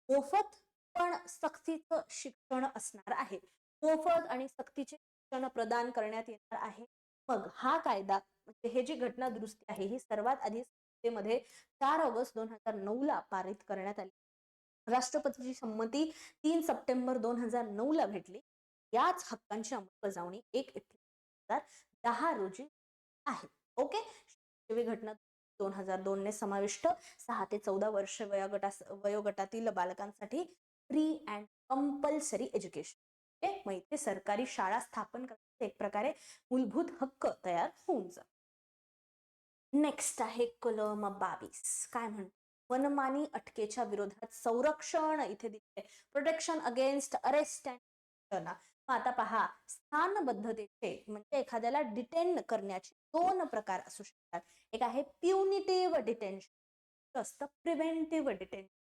मोफत पण सक्तीचं शिक्षण असणार आहे. मोफत आणि सक्तीचे शिक्षण प्रदान करण्यात येणार आहे. मग हा कायदा म्हणजे हे जी घटना दुरुस्ती आहे ही सर्वात आधी संसदेमध्ये 4 ऑगस्ट 2009 ला पारित करण्यात आली. राष्ट्रपतीची संमती 3 सप्टेंबर 2009 ला भेटली. याच हक्कांची अंमलबजावणी 1 एप्रिल 2010 रोजी आहे. ओके. घटना 2002 ने समाविष्ट 6 ते 14 वर्ष वयोगटातील बालकांसाठी फ्री अँड कंपल्सरी एज्युकेशन. मग इथे सरकारी शाळा स्थापन करण्याचा एक प्रकारे मूलभूत हक्क तयार होऊन जातो. नेक्स्ट आहे कलम 22. काय म्हणतो? मनमानी अटकेच्या विरोधात संरक्षण इथे दिले, प्रोटेक्शन अगेन्स्ट अरेस्ट अँड. आता पहा, स्थानबद्धतेचे म्हणजे एखाद्याला डिटेन करण्याचे 2 प्रकार असू शकतात. एक आहे प्युनिटिव्ह डिटेन्शन, असतं प्रिव्हेंटिव्ह डिटेन्शन.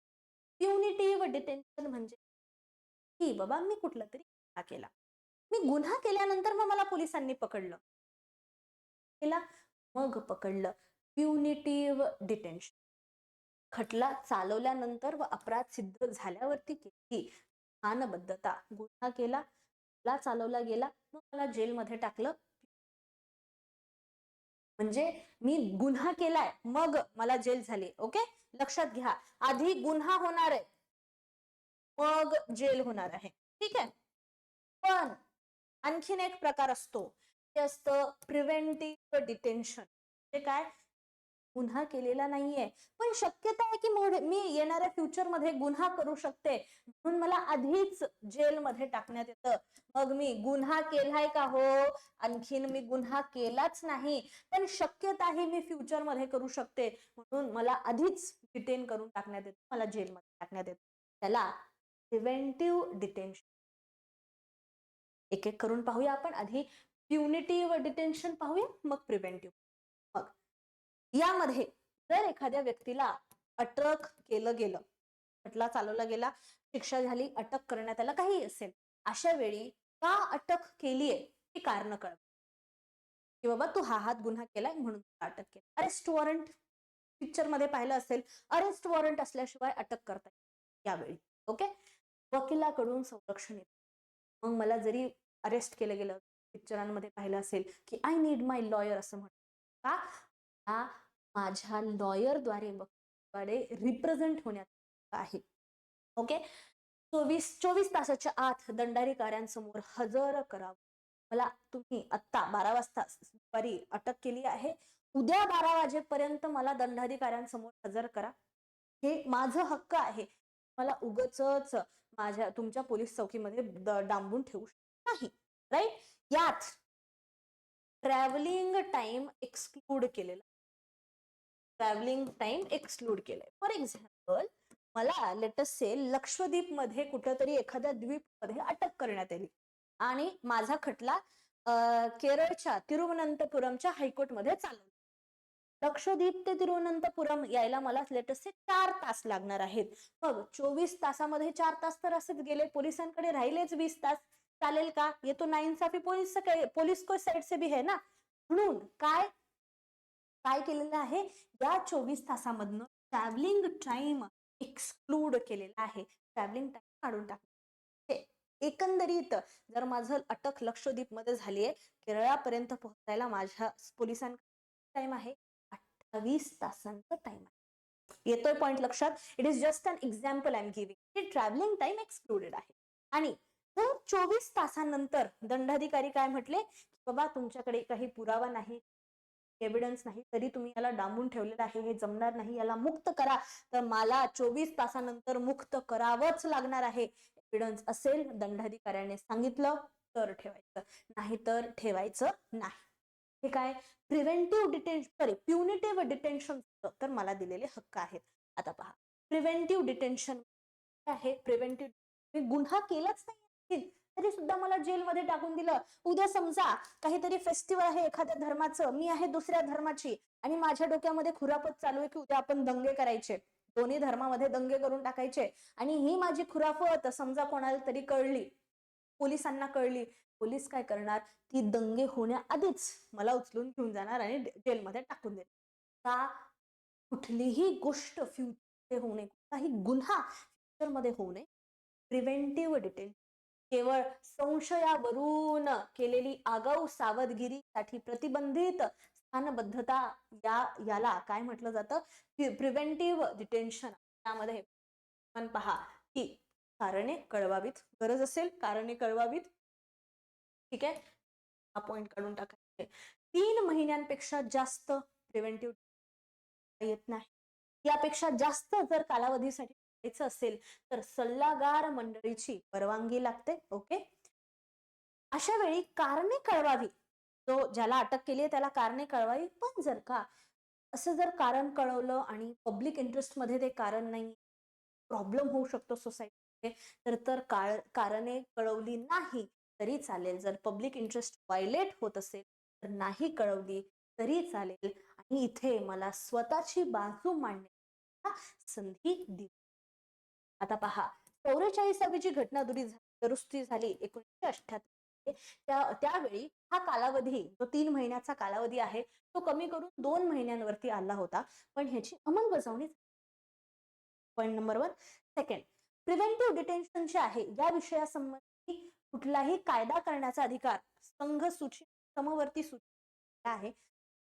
प्युनिटिव्ह डिटेन्शन म्हणजे की बाबा मी कुठला तरी गुन्हा केला, मी गुन्हा केल्यानंतर मग मला पोलिसांनी पकडलं, केला मग पकडलं. प्युनिटिव्ह डिटेन्शन, खटला चालवल्यानंतर व अपराध सिद्ध झाल्यावरती केली. स्थानबद्धता, गुन्हा केला, खटला चालवला गेला, मग मला जेलमध्ये टाकलं. म्हणजे मी गुन्हा केलाय मग मला जेल झाली. ओके, लक्षात घ्या, आधी गुन्हा होणार आहे मग जेल होणार आहे. ठीक आहे. पण आणखीन एक प्रकार असतो, ते असतं प्रिव्हेंटिव्ह डिटेन्शन. म्हणजे काय? गुन्हा केलेला नाहीये पण शक्यता आहे की मी येणाऱ्या फ्युचर मध्ये गुन्हा करू शकते, म्हणून मला आधीच जेलमध्ये टाकण्यात येतं. मग मी गुन्हा केलाय का? हो, आणखीन मी गुन्हा केलाच नाही पण शक्यता आहे मी फ्युचर मध्ये करू शकते, म्हणून मला आधीच डिटेन करून टाकण्यात येतं, मला जेलमध्ये टाकण्यात येतं. त्याला प्रिव्हेंटिव्ह डिटेन्शन. एक एक करून पाहूया आपण. आधी प्युनिटिव्ह डिटेन्शन पाहूया, मग प्रिव्हेंटिव्ह. मग यामध्ये जर एखाद्या व्यक्तीला अटक केलं गेलं, खटला चालवला गेला, शिक्षा झाली, अटक करण्यात आला, काही असेल, अशा वेळी का अटक केलीये ही कारण कळवा, की बाबा तू हा गुन्हा केलाय म्हणून तुला अटक केली. अरेस्ट वॉरंट पिक्चर मध्ये पाहिलं असेल, अरेस्ट वॉरंट असल्याशिवाय अटक करता येते यावेळी. ओके, वकिलाकडून संरक्षण येते. मग मला जरी अरेस्ट केलं गेलं, पिक्चरांमध्ये पाहिलं असेल की आय नीड माय लॉयर असं म्हणतात का, हा माझ्या लॉयरद्वारे वकिलाद्वारे रिप्रेझेंट होण्यात आहे. ओके, 24 तासाच्या आत दंडाधिकाऱ्यांसमोर हजर करावं. मला तुम्ही आत्ता 12 वाजता दुपारी अटक केली आहे, उद्या 12 वाजेपर्यंत मला दंडाधिकाऱ्यांसमोर हजर करा. हे माझं हक्क आहे. मला उगचच माझ्या तुमच्या पोलीस चौकीमध्ये डांबून ठेवू शकत नाही. राईट? यात ट्रॅव्हलिंग टाइम एक्सक्लूड केलेला. ट्रॅव्हलिंग टाइम एक्सक्लूड केलंय. फॉर एक्झाम्पल, मला लेटस से लक्षद्वीप मध्ये कुठेतरी एखाद्या द्वीपमध्ये अटक करण्यात आली आणि माझा खटला केरळच्या तिरुवनंतपुरमच्या हायकोर्टमध्ये चालवला. लक्षद्वीप ते तिरुवनंतपुरम यायला मला लेटस से 4 तास लागणार आहेत. मग 24 तासामध्ये 4 तास तर असेच गेले, पोलिसांकडे राहिलेच 20 तास. चालेल का? ये तो नाइंसाफी पुलिस को साइड से भी है ना. म्हणून काय काय केलेलं आहे, या 24 तासामधनं ट्रॅव्हलिंग टाइम एक्सक्लूड केलेला आहे. ट्रॅव्हलिंग टाइम काढून टाकले. एकंदरीत जर माझं अटक लक्षद्वीप मध्ये झालीये, केरळापर्यंत पोहोचायला माझ्या पोलिसांकडे टाइम आहे 28 तासांचा टाइम आहे. येतोय पॉइंट लक्षात? It is just an example I am giving. हे ट्रॅव्हलिंग टाइम एक्सक्लुडेड आहे. आणि जर 24 तासानंतर दंडाधिकारी काय म्हटले, बाबा तुमच्याकडे काही पुरावा नाही, एव्हिडन्स नाही, तरी तुम्ही याला डांबून ठेवलेलं आहे, हे जमणार नाही, याला मुक्त करा, तर मला 24 तासानंतर मुक्त करावंच लागणार आहे. एव्हिडन्स असेल, दंडाधिकाऱ्याने सांगितलं तर ठेवायचं, नाही तर ठेवायचं नाही. हे काय प्रिव्हेंटिव्ह डिटेन्शन, सॉरी प्युनिटिव्ह डिटेन्शन तर मला दिलेले हक्क आहेत. आता पहा, प्रिव्हेंटिव्ह डिटेन्शन आहे. प्रिव्हेंटिव्ह गुन्हा केलाच नाही तरी सुद्धा मला जेलमध्ये टाकून दिलं. उद्या समजा काहीतरी फेस्टिवल आहे एखाद्या धर्माचं, मी आहे दुसऱ्या धर्माची आणि माझ्या डोक्यामध्ये खुरापत चालू आहे की उद्या आपण दंगे करायचे, दोन्ही धर्मामध्ये दंगे करून टाकायचे, आणि ही माझी खुरापत समजा कोणाला तरी कळली, पोलिसांना कळली, पोलीस काय करणार, ती दंगे होण्याआधीच मला उचलून घेऊन जाणार आणि जेलमध्ये टाकून देणार. का कुठलीही गोष्ट फ्युचर होऊ नये, काही गुन्हा फ्युचर मध्ये होऊ नये, प्रिव्हेंटिव्ह डिटेन्शन केवळ संशयावरून केलेली आगाऊ सावधगिरीसाठी प्रतिबंधित स्थानबद्धता, याला काय म्हटलं जातं, प्रिव्हेंटिव्ह डिटेन्शन. त्यामध्ये पण पहा की कारणे कळवावीत, गरज असेल कारणे कळवावीत. ठीक आहे, हा पॉइंट काढून टाकायचे. 3 महिन्यांपेक्षा जास्त प्रिव्हेंटिव्ह येत नाही. यापेक्षा जास्त जर कालावधीसाठी करायचं असेल तर सल्लागार मंडळीची परवानगी लागते. ओके, अशा वेळी कारणे कळवावी, तो ज्याला अटक केली आहे त्याला कारणे कळवावी. पण जर का असं जर कारण कळवलं आणि पब्लिक इंटरेस्ट मध्ये ते कारण नाही, प्रॉब्लेम होऊ शकतो सोसायटीमध्ये, तर कारणे कळवली नाही तरी चालेल. जर पब्लिक इंटरेस्ट व्हायलेट होत असेल तर नाही कळवली तरी चालेल. आणि इथे मला स्वतःची बाजू मांडण्याची संधी दिली. आता पहा, 44वी जी घटना दुरुस्ती झाली 1978, त्यावेळी हा कालावधी जो 3 महिन्याचा कालावधी आहे तो कमी करून 2 महिन्यांवरती आला होता, पण ह्याची अंमलबजावणी. Point number 1. Second, preventive detention जे आहे या विषयासंबंधी कुठलाही कायदा करण्याचा अधिकार संघ सूची समवर्ती सूची आहे.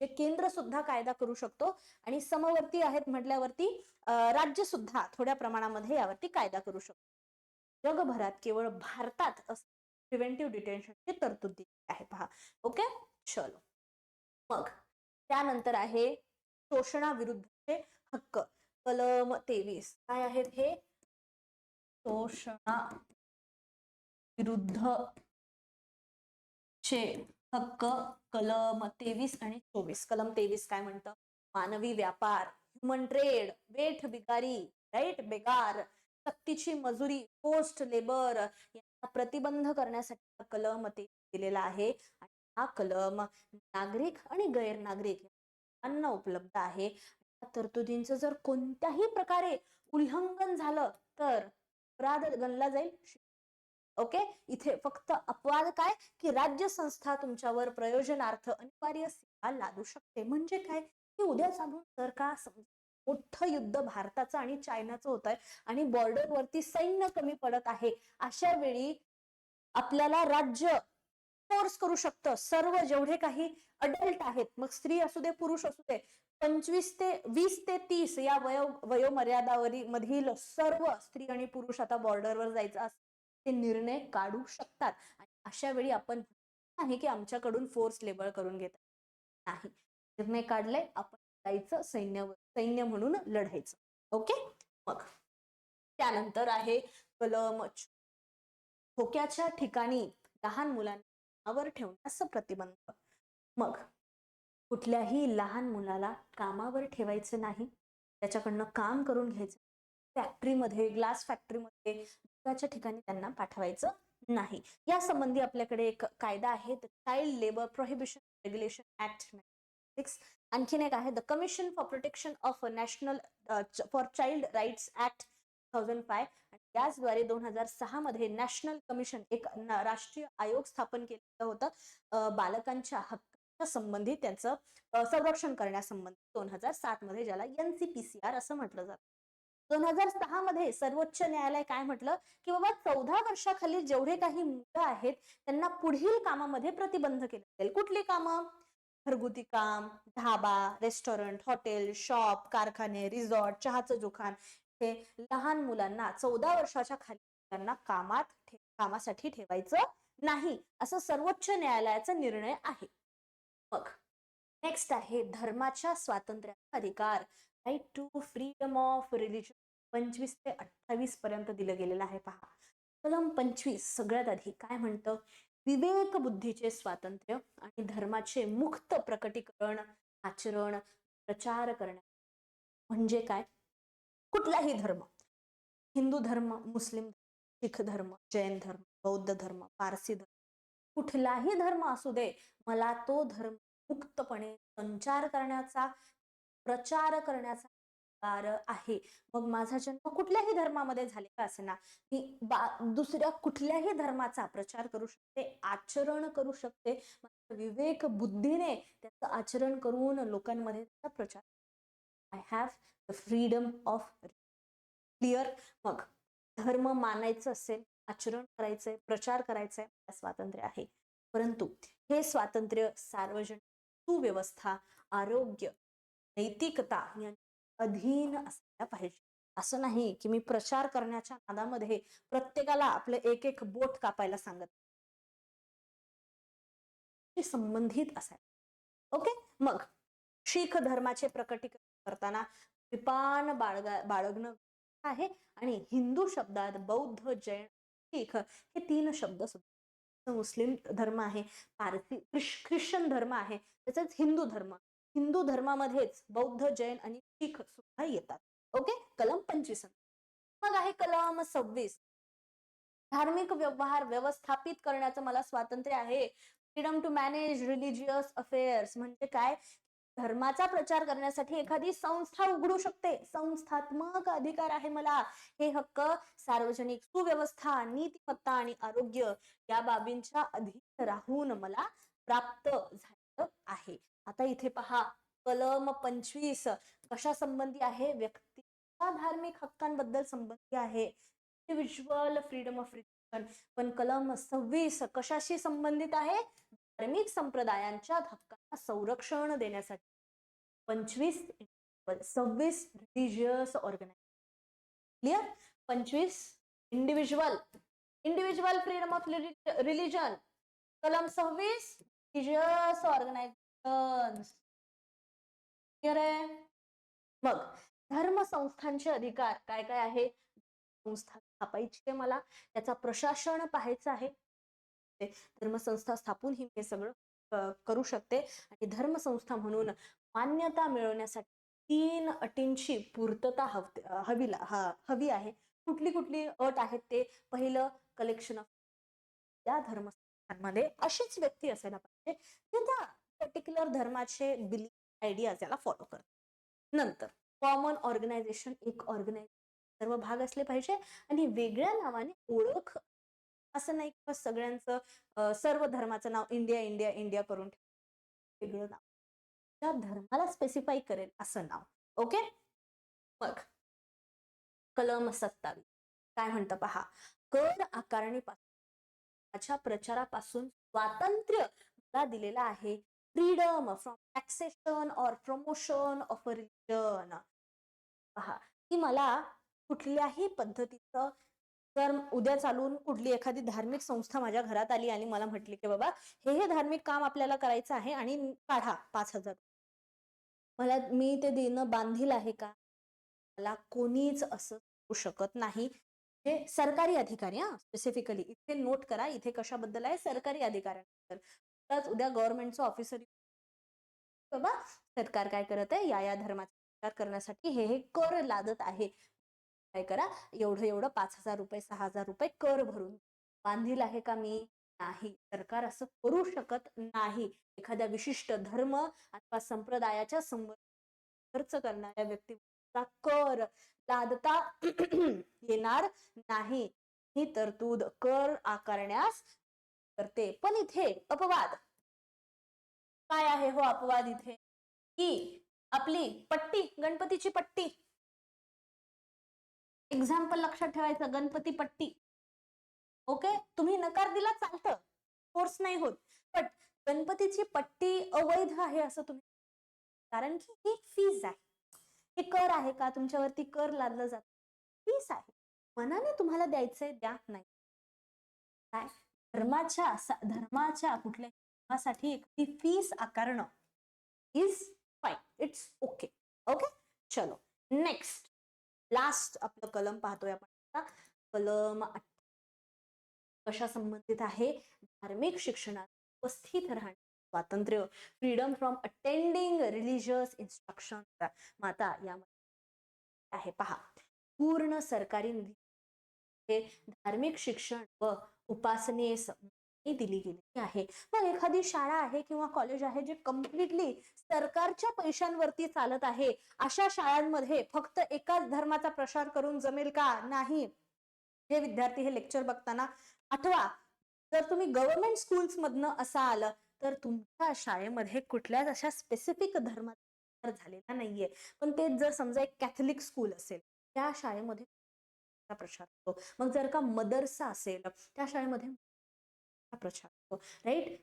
जे केंद्र सुद्धा कायदा करू शकतो आणि समवर्ती आहेत म्हटल्यावरती राज्य सुद्धा थोड्या प्रमाणामध्ये यावरती कायदा करू शकतो. जगभरात केवळ भारतात प्रिव्हेंटिव्ह डिटेन्शनची तरतूद दिली आहे. पहा, ओके, चलो. मग त्यानंतर आहे शोषणाविरुद्धचे हक्क, कलम 23. काय आहेत हे? शोषणा विरुद्धचे हक्क, कलम 23 आणि 24. कलम 23 काय म्हणतं? मानवी व्यापार, ह्युमन ट्रेड, वेठ बिगारी, राईट, बेगार, सक्तीची मजुरी, पोस्ट लेबर यांना प्रतिबंध करण्यासाठी हा कलम दिलेला आहे. आणि हा कलम नागरिक आणि गैर नागरिक यांना उपलब्ध आहे. तरतुदींचं जर कोणत्याही प्रकारे उल्लंघन झालं तर अपराध गणला जाईल. ओके, इथे फक्त अपवाद काय की राज्य संस्था तुमच्यावर प्रयोजनार्थ अनिवार्य सेवा लादू शकते. म्हणजे काय की उद्या चालून जर का मोठं युद्ध भारताचं आणि चायनाचं होत आहे आणि बॉर्डरवरती सैन्य कमी पडत आहे, अशा वेळी आपल्याला राज्य फोर्स करू शकतं. सर्व जेवढे काही अडल्ट आहेत, मग स्त्री असू दे पुरुष असू दे, 25 ते 20 ते 30 या वयोमर्यादावरी मधील सर्व स्त्री आणि पुरुष आता बॉर्डरवर जायचं असं ते निर्णय काढू शकतात. आणि अशा वेळी आपण नाही की आमच्याकडून फोर्स लेबर करून घेत नाही, निर्णय काढलाय आपण जायचं सैन्य म्हणून लढायचं. ओके, मग त्यानंतर आहे कलम धोक्याच्या ठिकाणी लहान मुलांवर ठेवण्यास प्रतिबंध. मग कुठल्याही लहान मुलाला कामावर ठेवायचं नाही, त्याच्याकडनं काम करून घ्यायचं, फॅक्टरीमध्ये ग्लास फॅक्टरीमध्ये धोक्याच्या ठिकाणी त्यांना पाठवायचं नाही. या संबंधी आपल्याकडे एक कायदा आहे, child labour prohibition regulation act 6. आणखीन एक आहे the commission for protection of national for child rights act 2005. याचद्वारे 2006 मध्ये नॅशनल कमिशन एक राष्ट्रीय आयोग स्थापन केलं होतं बालकांच्या हक्काच्या संबंधी त्यांचं संरक्षण करण्यासंबंधी 2007 मध्ये, ज्याला NCPCR असं म्हटलं जातं. 2006 मध्ये सर्वोच्च न्यायालय काय म्हटलं की बाबा 14 वर्षाखाली जेवढे काही मुलं आहेत त्यांना पुढील कामामध्ये प्रतिबंध केला जाईल. कुठली कामं? घरगुती काम, ढाबा, रेस्टॉरंट, हॉटेल, शॉप, कारखाने, रिसॉर्ट, चहाचं दुकान, हे लहान मुलांना 14 वर्षाच्या खाली मुलांना कामासाठी ठेवायचं नाही, असं सर्वोच्च न्यायालयाचा निर्णय आहे. मग नेक्स्ट आहे धर्माच्या स्वातंत्र्याचा अधिकार, right to freedom of religion. 25 ते 28 पर्यंत दिलं गेलेलं आहे. पहा, कलम 25 सगळ्यात आधी काय म्हणतं? विवेक बुद्धीचे स्वातंत्र्य आणि धर्माचे मुक्त प्रकटीकरण, आचरण, प्रचार करणे. म्हणजे काय? कुठलाही धर्म, हिंदू धर्म, मुस्लिम, शीख धर्म, जैन धर्म, बौद्ध धर्म, पारसी धर्म, कुठलाही धर्म असू दे, मला तो धर्म मुक्तपणे संचार करण्याचा, प्रचार करण्याचा अधिकार आहे. मग माझा जन्म कुठल्याही धर्मामध्ये झालेला असेना, मी दुसऱ्या कुठल्याही धर्माचा प्रचार करू शकते, आचरण करू शकते. विवेक बुद्धीने त्याचं आचरण करून लोकांमध्ये त्याचा प्रचार. I have the freedom of. Clear? मग धर्म मानायचं असेल, आचरण करायचंय, प्रचार करायचंय, स्वातंत्र्य आहे. परंतु हे स्वातंत्र्य सार्वजनिक सुव्यवस्था, आरोग्य, नैतिकता यांच्या अधीन असायला पाहिजे. असं नाही की मी प्रचार करण्याच्या नादामध्ये प्रत्येकाला आपलं एक एक बोट कापायला सांगत, संबंधित असायला. ओके, मग शीख धर्माचे प्रकटीकरण करताना कृपान बाळगणं आहे आणि हिंदू शब्दात बौद्ध, जैन, शीख हे 3 शब्द सुद्धा. मुस्लिम धर्म आहे, पारसी ख्रिश्चन धर्म आहे, तसेच हिंदू धर्म. हिंदू धर्मामध्येच बौद्ध, जैन आणि शीख सुद्धा येतात. ओके, कलम 25. मग आहे कलम 26, धार्मिक व्यवहार व्यवस्थापित करण्याचं मला स्वातंत्र्य आहे. Freedom to manage religious affairs. म्हणजे काय? धर्माचा प्रचार करण्यासाठी एखादी संस्था उघडू शकते, संस्थात्मक अधिकार आहे मला. हे हक्क सार्वजनिक सुव्यवस्था, नीतिमत्ता आणि आरोग्य या बाबींच्या अधीन राहून मला प्राप्त झालं आहे. आता इथे पहा, कलम 25 कशा संबंधी आहे? व्यक्तीच्या धार्मिक हक्कांबद्दल संबंधी आहे, इंडिव्हिज्युअल फ्रीडम ऑफ रिलिजन. पण कलम 26 कशाशी संबंधित आहे? धार्मिक संप्रदायांच्या हक्कांना संरक्षण देण्यासाठी. 26 religious organisation. Clear? 25 individual freedom of religion, कलम 26 रिलिजियस ऑर्गनायझेशन. क्लिअर आहे? मग धर्म संस्थांचे अधिकार काय काय आहे? संस्था स्थापायची आहे मला, त्याचा प्रशासन पाहायचं आहे, धर्मसंस्था स्थापून ही हे सगळं करू शकते. आणि धर्मसंस्था म्हणून मान्यता मिळवण्यासाठी 3 अटींची पूर्तता हवी आहे. कुठली कुठली अट आहेत ते? पहिलं, कलेक्शन ऑफ. त्या धर्मसंस्थांमध्ये अशीच व्यक्ती असायला पाहिजे जे त्या पर्टिक्युलर धर्माचे बिलीफ, आयडिया त्याला फॉलो करतात. नंतर कॉमन ऑर्गनायझेशन, एक ऑर्गनायझेशन सर्व भाग असले पाहिजे आणि वेगळ्या नावाने ओळख, असं नाही की सगळ्यांचं सर्व धर्माचं नाव इंडिया इंडिया इंडिया करून वेगळं नाव, त्या धर्माला स्पेसिफाय करेल असं नाव. ओके. मग कलम 27 काय म्हणतं पहा, कर आकारणीपासून प्रचारापासून स्वातंत्र्य मला दिलेलं आहे. Freedom from taxation or promotion of a religion. पहा, की मला कुठल्याही पद्धतीचं, जर उद्या चालून कुठली एखादी धार्मिक संस्था माझ्या घरात आली आणि मला म्हटली की बाबा हे धार्मिक काम आपल्याला करायचं आहे आणि काढा 5,000, मला मी ते देणं बांधील आहे का? मला कोणीच असं करू शकत नाही. हे सरकारी अधिकारी, हा स्पेसिफिकली इथे नोट करा, इथे कशाबद्दल आहे, सरकारी अधिकाऱ्यांबद्दल. तरच उद्या गव्हर्नमेंटचं ऑफिसर, बाबा सरकार काय करत आहे, या धर्माचा प्रचार करण्यासाठी हे कर लादत आहे, काय करा, एवढं एवढं 5,000 रुपये 6,000 रुपये कर भरून बांधील आहे का मी? नाही, सरकार असं करू शकत नाही. एखाद्या विशिष्ट धर्म अथवा संप्रदायाच्या खर्च करणाऱ्या व्यक्तीचा कर लादता येणार नाही. ही तरतूद कर आकारण्यास करते. पण इथे अपवाद काय आहे हो? अपवाद इथे की आपली पट्टी, गणपतीची पट्टी, एक्झाम्पल लक्षात ठेवायचं, गणपती पट्टी. ओके, तुम्ही नकार दिला चालतं, फोर्स नाही होत, पण गणपतीची पट्टी अवैध आहे असं तुम्ही, कारण की ही फीज आहे, हे कर आहे का तुमच्यावरती, कर लादलं जात, फीस आहे, मनाने तुम्हाला द्यायचंय द्या, नाही काय, धर्माच्या कुठल्या धर्मासाठी एखादी फीस आकारणं is fine, it's okay. Okay, चलो नेक्स्ट, लास्ट आपलं कलम पाहतोय आपण आता. कलम कशा संबंधित आहे? धार्मिक शिक्षणात उपस्थित राहणे स्वातंत्र्य, freedom from attending religious instruction. माता यामध्ये आहे पहा, पूर्ण सरकारी निधी हे धार्मिक शिक्षण व उपासनेस दिली गेली आहे. मग एखादी शाळा आहे किंवा कॉलेज आहे जे कम्प्लिटली सरकारच्या पैशांवरती चालत आहे, अशा शाळांमध्ये फक्त एकाच धर्माचा प्रसार करून जमेल का? नाही. जे विद्यार्थी हे लेक्चर बघताना आठवा, जर तुम्ही गव्हर्नमेंट स्कूल्स मधनं असाल तर तुमच्या शाळेमध्ये कुठल्याच अशा स्पेसिफिक धर्माचा झालेला नाहीये. पण ते जर समजा एक कॅथलिक स्कूल असेल, त्या शाळेमध्ये प्रचार होतो. मग जर का मदरसा असेल, त्या शाळेमध्ये प्रचार होतो, राईट.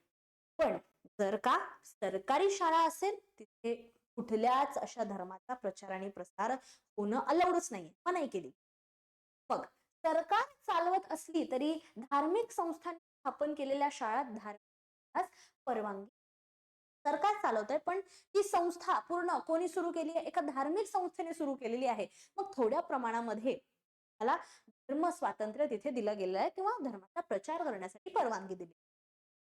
पण जर का सरकारी शाळा असेल, तिथे कुठल्याच अशा धर्माचा प्रचार आणि प्रसार होणं अलाउडच नाहीये, मनाई केली. मग सरकार चालवत असली तरी धार्मिक संस्थांनी स्थापन केलेल्या शाळात धार्मिक परवानगी सरकार चालवत आहे, पण ही संस्था पूर्ण कोणी सुरू केली आहे? एका धार्मिक संस्थेने सुरू केलेली आहे. मग थोड्या प्रमाणामध्ये मला धर्म स्वातंत्र्य तिथे दिलं गेलं आहे किंवा धर्माचा प्रचार करण्यासाठी परवानगी दिली.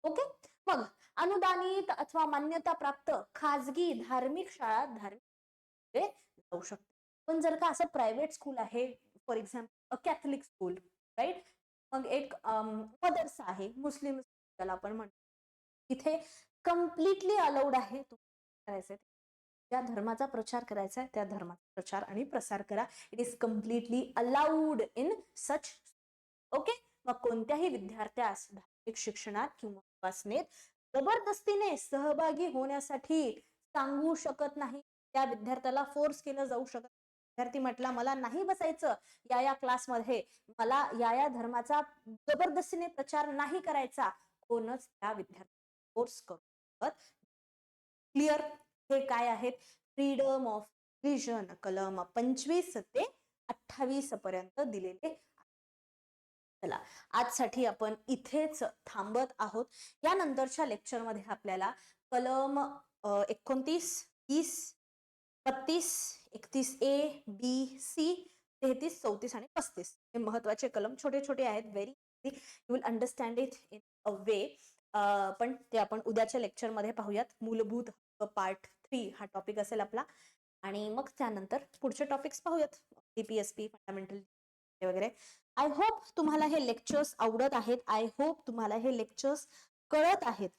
ओके. मग अनुदानित अथवा मान्यता प्राप्त खाजगी धार्मिक शाळा धार्मिक जाऊ शकते. पण जर का असं प्रायव्हेट स्कूल आहे, for example Catholic school, right, मग एक मदरसा आहे मुस्लिम, त्याला आपण म्हणतो, इथे कम्प्लिटली अलाउड आहे करायचंय, ज्या धर्माचा प्रचार करायचा आहे त्या धर्माचा प्रचार आणि प्रसार करा. It is completely allowed in such. Okay. मग कोणत्याही विद्यार्थ्यास धार्मिक शिक्षणात किंवा उपासनेत जबरदस्तीने सहभागी होण्यासाठी सांगू शकत नाही, त्या विद्यार्थ्याला फोर्स केलं जाऊ शकत. विद्यार्थी म्हटला मला नाही बसायचं या क्लासमध्ये, मला या धर्माचा जबरदस्तीने प्रचार नाही करायचा, कोणच त्या विद्यार्थी फोर्स करू शकत. क्लिअर? हे काय आहेत? फ्रीडम ऑफ रिलीजन कलम 25 ते 28 पर्यंत दिलेले. चला, आजसाठी आपण इथेच थांबत आहोत. यानंतरच्या लेक्चरमध्ये आपल्याला कलम 29, 30, 32, 31A, B, C, 33, 34 आणि 35 हे महत्वाचे कलम, छोटे छोटे आहेत, very you will understand it in a way. पण ते आपण उद्याच्या लेक्चरमध्ये पाहूयात. मूलभूत पार्ट 3 हा टॉपिक असेल आपला, आणि मग त्यानंतर पुढचे टॉपिक्स पाहूयात, DPSP, फंडामेंटल वगैरे. आय होप तुम्हाला हे लेक्चर्स आवडत आहेत. आय होप तुम्हाला हे लेक्चर्स कळत आहेत.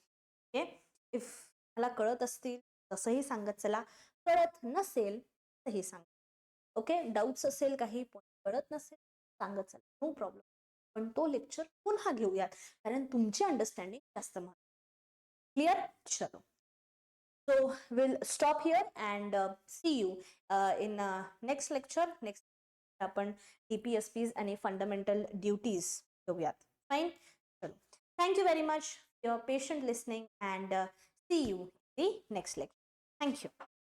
ओके, इफ मला कळत असतील तसंही सांगत चला, कळत नसेल हे सांग. ओके, डाऊट्स असेल काही कळत नसेल सांगत चला, नो प्रॉब्लेम. पण तो लेक्चर पुन्हा घेऊयात कारण तुमची अंडरस्टँडिंग जास्त महत्त्वाची. क्लिअर? चलो. So we'll stop here and see you in next lecture. Next आपण TPSPs आणि fundamental duties घेऊयात. Fine? चलो. Thank you very much for your patient listening and see you in the next lecture. Thank you.